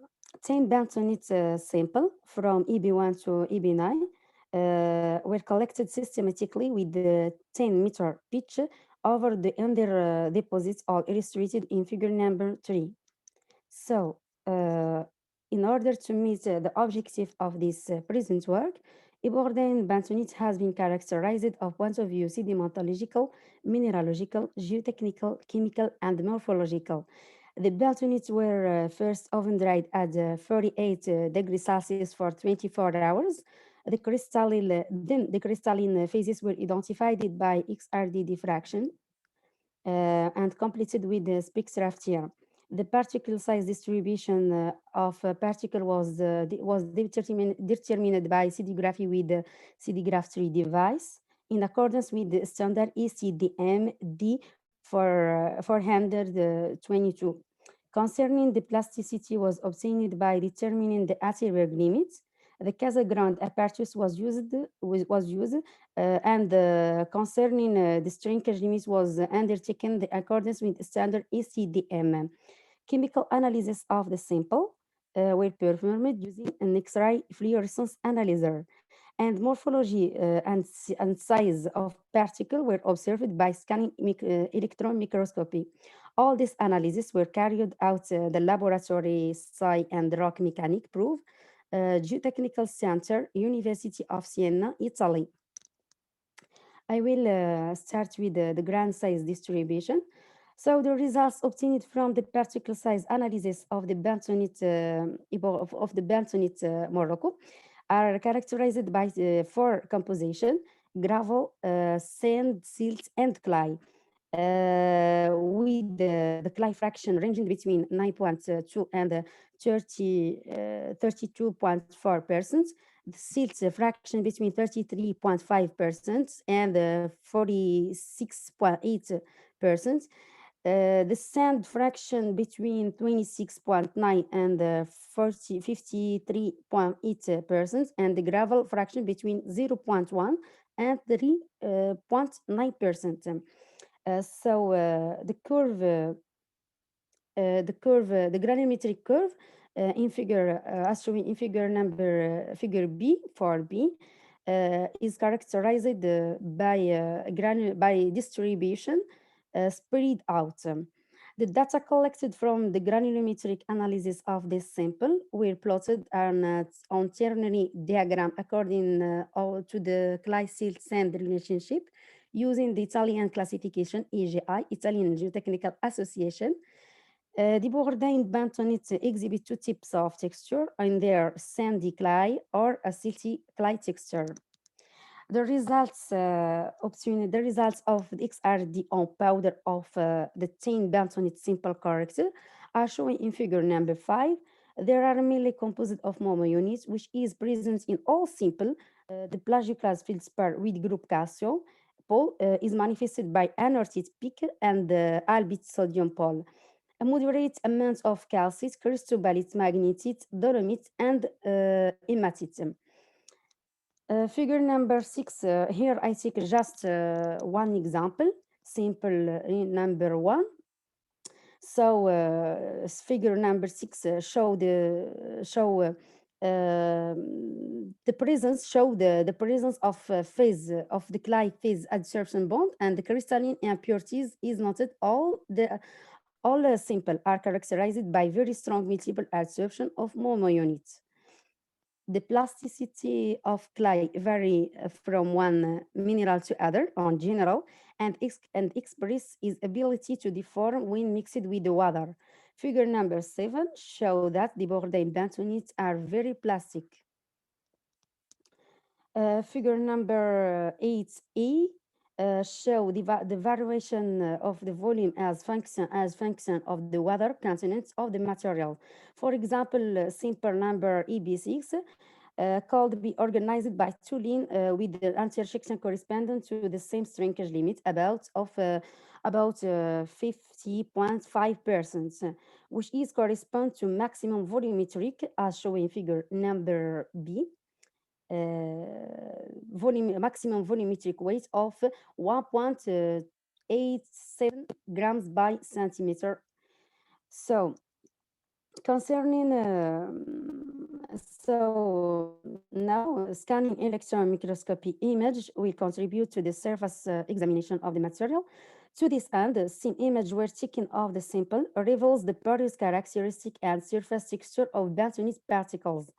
bentonite samples from EB1 to EB9 were collected systematically with the 10-meter pitch over the under deposits, all illustrated in figure number 3. So, in order to meet the objective of this present work, Ibourdain bentonite has been characterized of point of view sedimentological, mineralogical, geotechnical, chemical, and morphological. The bentonites were first oven dried at 48 degrees Celsius for 24 hours. Then the crystalline phases were identified by XRD diffraction and completed with the spectrophotometry. The particle size distribution of a particle was determined by sedigraphy with the sedigraph3 device in accordance with the standard ECDM D422. Concerning the plasticity was obtained by determining the Atterberg limits. The Casagrande apparatus was used, and concerning the shrinkage limits was undertaken in accordance with standard ECDM. Chemical analysis of the sample were performed using an X-ray fluorescence analyzer, and morphology and size of particle were observed by scanning electron microscopy. All these analyses were carried out the laboratory Sci and Rock Mechanic Proof, Geotechnical Center, University of Siena, Italy. I will start with the grand size distribution. So the results obtained from the particle size analysis of the bentonite Morocco are characterized by the 4 composition: gravel, sand, silt, and clay. With the clay fraction ranging between 9.2 and 32.4%, the silt fraction between 33.5% and 46.8%, the sand fraction between 26.9 and 53.8%, and the gravel fraction between 0.1 and 3.9%. So the granulometric curve in figure as shown in figure B for B is characterized by distribution spread out. The data collected from the granulometric analysis of this sample were plotted on ternary diagram according to the Clay-Silt-Sand relationship using the Italian classification EGI, Italian Geotechnical Association. The Bourdain bentonite exhibit two types of texture in their sandy clay or a silty clay texture. The results obtained, the results of the XRD on powder of the 10 bentonite simple corrector are shown in figure number 5. There are mainly composed of momo units, which is present in all simple. The plagioclase feldspar with group calcium pole is manifested by anorthite peak and the albite sodium pole. A moderate amount of calcite, cristobalite, magnetite, dolomite, and hematite. Figure number 6, here I take just one example, simple number 1. So figure number 6 show the presence of phase of the clay phase adsorption bond, and the crystalline impurities is noted. All simple are characterized by very strong multiple adsorption of momo units. The plasticity of clay vary from one mineral to other on general, and express its ability to deform when mixed with the water. Figure number 7 show that the Bourdain bentonites are very plastic. Figure number 8E show the variation of the volume as function of the water content of the material. For example, simple number EB6 could be organized by tooling with the intersection corresponding to the same shrinkage limit about 50.5%, which is correspond to maximum volumetric as shown in figure number B. Maximum volumetric weight of 1.87 grams by centimeter. So concerning so now scanning electron microscopy image will contribute to the surface examination of the material. To this end, the SIM image where taken of the sample reveals the various characteristic and surface texture of bentonite particles.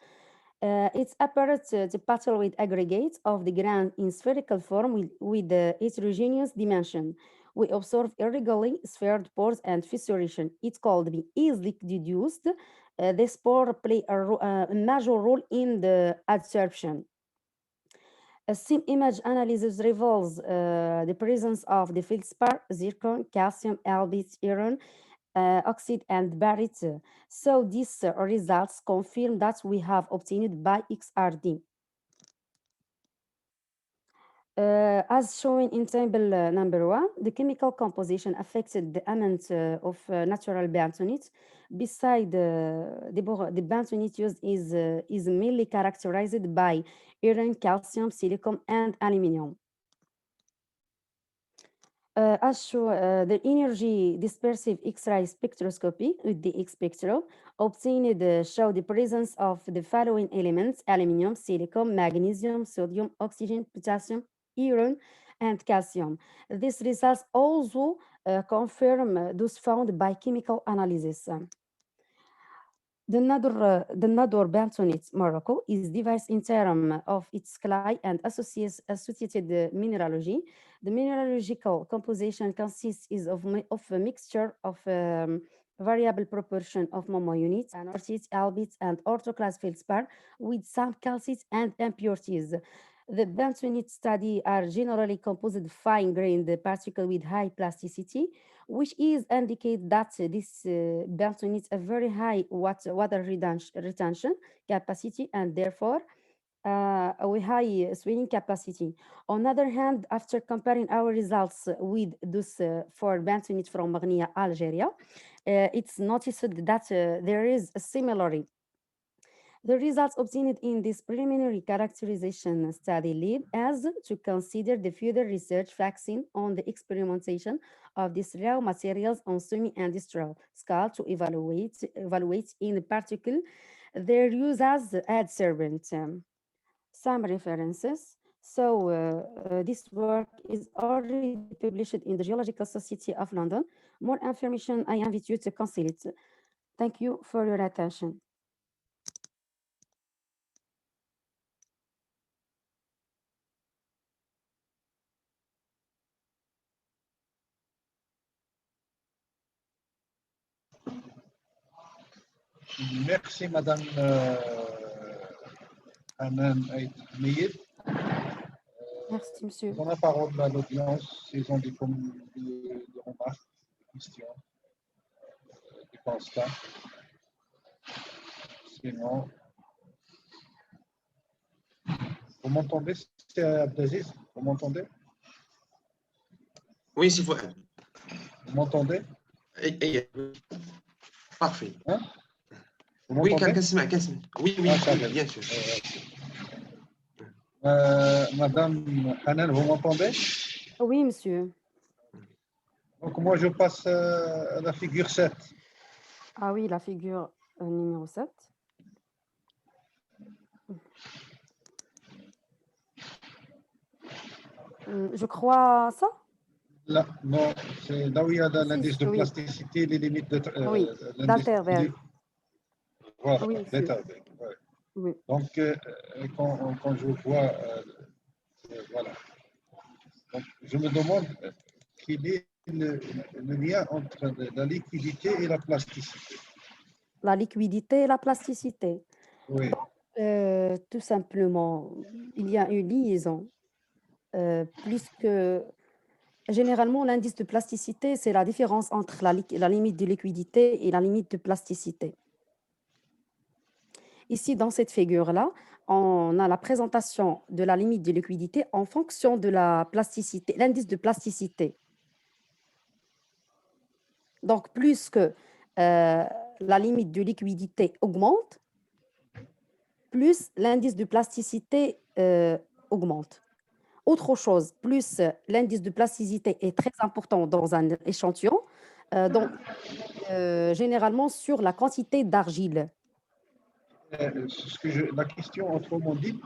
It's apparent to battle with aggregates of the ground in spherical form with the heterogeneous dimension. We observe irregularly sphered pores and fissuration. It could be easily deduced. The spore play a major role in the adsorption. A SIM image analysis reveals the presence of the feldspar, zircon, calcium, albite, iron, oxide, and barite. So these results confirm that we have obtained by XRD. As shown in table number 1, the chemical composition affected the amount of natural bentonite. Beside the bentonite used is mainly characterized by iron, calcium, silicon, and aluminum. As shown, the energy dispersive X-ray spectroscopy with the X-spectral obtained show the presence of the following elements: aluminum, silicon, magnesium, sodium, oxygen, potassium, iron, and calcium. These results also confirm those found by chemical analysis. The Nador bentonite Morocco is diverse in terms of its clay and associated mineralogy. The mineralogical composition consists of a mixture of variable proportion of momo units, anorthite, albite, and orthoclase feldspar with some calcite and impurities. The bentonite study are generally composed of fine-grained particles with high plasticity, which is indicate that this bentonite a very high water retention capacity and therefore a high swelling capacity. On the other hand, after comparing our results with those for bentonite from Maghnia, Algeria, it's noticed that there is a similarity. The results obtained in this preliminary characterization study lead us to consider the further research focusing on the experimentation of these raw materials on semi-industrial scale to evaluate in particular their use as adsorbent. Some references. So this work is already published in the Geological Society of London. More information, I invite you to consider it. Thank you for your attention. Merci, Madame Hanan Aït Meyid. Merci, monsieur. Dans la parole à l'audience, ils ont des remarques, des questions, des constats. Sinon, vous m'entendez, c'est Abdelaziz? Vous m'entendez? Oui, s'il vous plaît. Vous m'entendez? Parfait. Hein? Vous Oui, m'entendez? Oui, Ah, ça va. bien sûr. Madame Hanan, vous m'entendez? Oui, monsieur. Donc, moi, je passe à la figure 7. Ah oui, la figure numéro 7. Je crois ça? Là, non, c'est là où il y a l'indice de oui. plasticité, les limites de... Oui, d'Alterberg. Voilà, Oui, monsieur. d'Alterberg, ouais. Oui. Donc, quand je vois... voilà. Donc, je me demande quel est le lien entre la liquidité et la plasticité. La liquidité et la plasticité. Oui. Donc, tout simplement, il y a une liaison. Puisque généralement, l'indice de plasticité, c'est la différence entre la limite de liquidité et la limite de plasticité. Ici, dans cette figure-là, on a la présentation de la limite de liquidité en fonction de la plasticité, l'indice de plasticité. Donc, plus que la limite de liquidité augmente, plus l'indice de plasticité augmente. Autre chose, plus l'indice de plasticité est très important dans un échantillon, donc généralement sur la quantité d'argile. La question, autrement dit,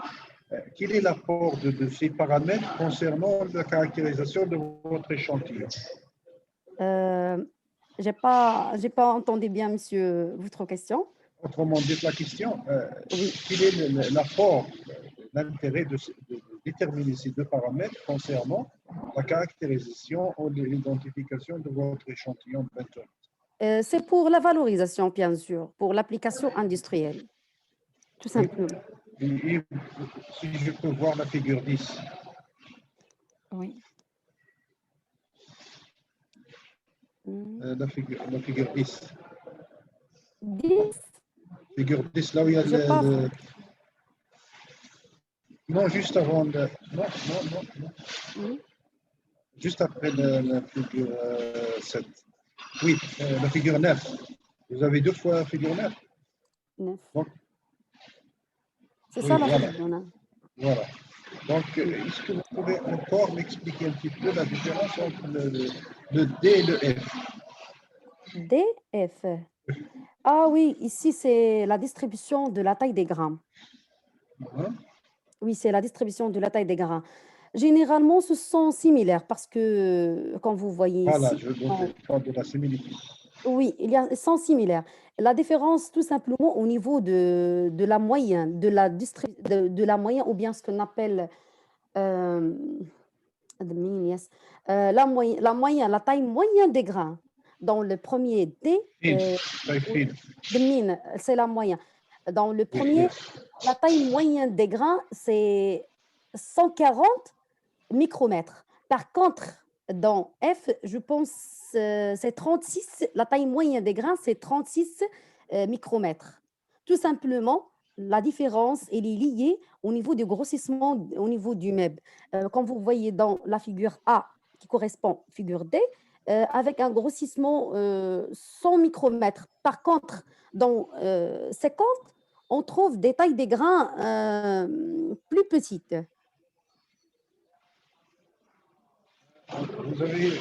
quel est l'apport de ces paramètres concernant la caractérisation de votre échantillon? J'ai pas entendu bien, monsieur, votre question. Autrement dit, la question, Oui. quel est l'apport, l'intérêt de déterminer ces deux paramètres concernant la caractérisation ou l'identification de votre échantillon de bentonite? C'est pour la valorisation, bien sûr, pour l'application industrielle, tout simplement. Et si je peux voir la figure 10. Oui. La figure 10. 10? Figure 10, là où il y a le... Non, juste avant le... Non. Juste après la figure 7. Oui, la figure 9. Vous avez deux fois la figure 9. 9. Donc, c'est oui, ça la voilà. figure 9. Voilà. Donc, est-ce que vous pouvez encore m'expliquer un petit peu la différence entre le D et le F? D, F. Ah oui, ici, c'est la distribution de la taille des grains. Oui, c'est la distribution de la taille des grains. Généralement, ce sont similaires parce que, quand vous voyez voilà, ici... je parle de la similitude. Oui, ils sont similaires. La différence, tout simplement, au niveau de la moyenne, de la moyenne, ou bien ce qu'on appelle la moyenne, la taille moyenne des grains. Dans le premier D, c'est la moyenne. Dans le premier, la taille moyenne des grains, c'est 140 micromètres. Par contre, dans F, je pense c'est 36, la taille moyenne des grains, c'est 36 micromètres. Tout simplement, la différence, elle est liée au niveau du grossissement, au niveau du MEB. Comme vous voyez dans la figure A, qui correspond à figure D, avec un grossissement 100 micromètres. Par contre, dans 50, on trouve des tailles des grains plus petites. Vous avez,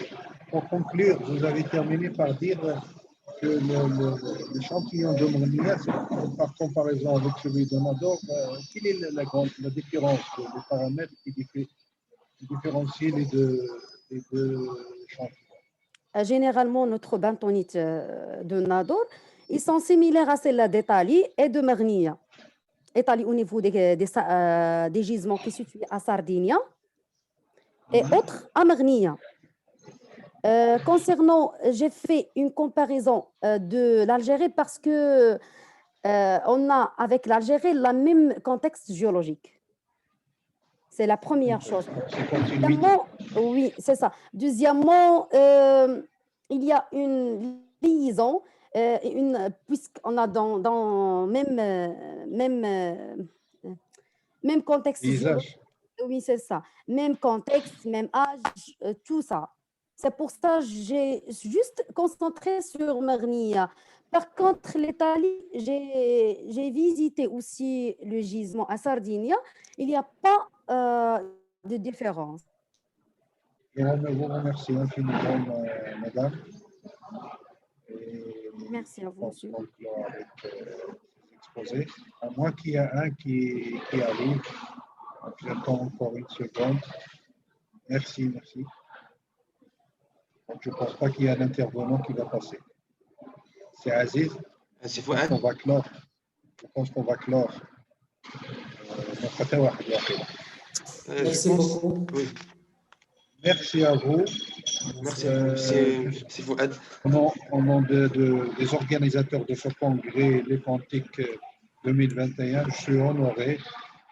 pour conclure, vous avez terminé par dire que l'échantillon de Mernia, par comparaison avec celui de Nador, quelle est la différence des paramètres qui différencient les deux échantillons? Généralement, notre bentonite de Nador, ils sont similaires à celle d'Italie et de Mernia. Italie au niveau des gisements qui se situent à Sardinia et autres à Mernia. Concernant, j'ai fait une comparaison de l'Algérie parce que on a avec l'Algérie le même contexte géologique. C'est la première chose. Deuxièmement, oui, c'est ça. Deuxièmement, il y a une liaison, puisqu'on a dans même contexte géologique. Oui, c'est ça. Même contexte, même âge, tout ça. C'est pour ça que j'ai juste concentré sur Mernia. Par contre, l'Italie, j'ai visité aussi le gisement à Sardinia. Il n'y a pas de différence. Je vous remercie infiniment, madame. Merci à vous, monsieur. Avec exposés. À moins qu'il y ait un qui arrive. J'attends encore une seconde. Merci. Donc, je ne pense pas qu'il y ait un intervenant qui va passer. C'est Aziz. Je pense qu'on va clore. Merci beaucoup. Oui. Merci à vous. Merci à vous. C'est Fouad. Au nom des organisateurs de ce congrès Lépantique 2021, je suis honoré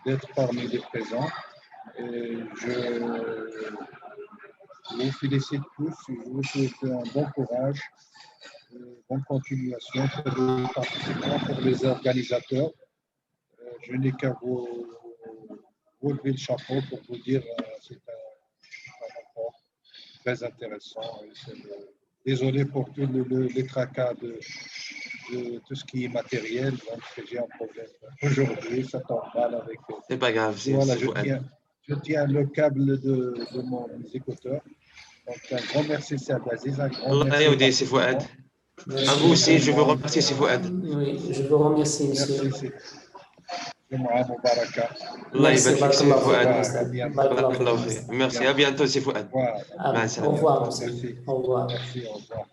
d'être parmi les présents. Et je vous félicite tous. Je vous souhaite un bon courage, bonne continuation pour les participants, pour les organisateurs. Je n'ai qu'à vous lever le chapeau pour vous dire que c'est un rapport très intéressant. Désolé pour tous les tracas de tout ce qui est matériel. Donc, j'ai un problème aujourd'hui. Ça tombe mal avec. C'est pas grave. Voilà, je tiens le câble de mes écouteurs. Donc, un grand merci, c'est Aziz. Un grand merci. C'est Fouad. À vous aussi, je vous remercie, c'est Fouad. Oui, je vous remercie, monsieur. Merci, Fouad. Merci, à bientôt, c'est Fouad. Au revoir, monsieur. Au revoir. Merci, au revoir.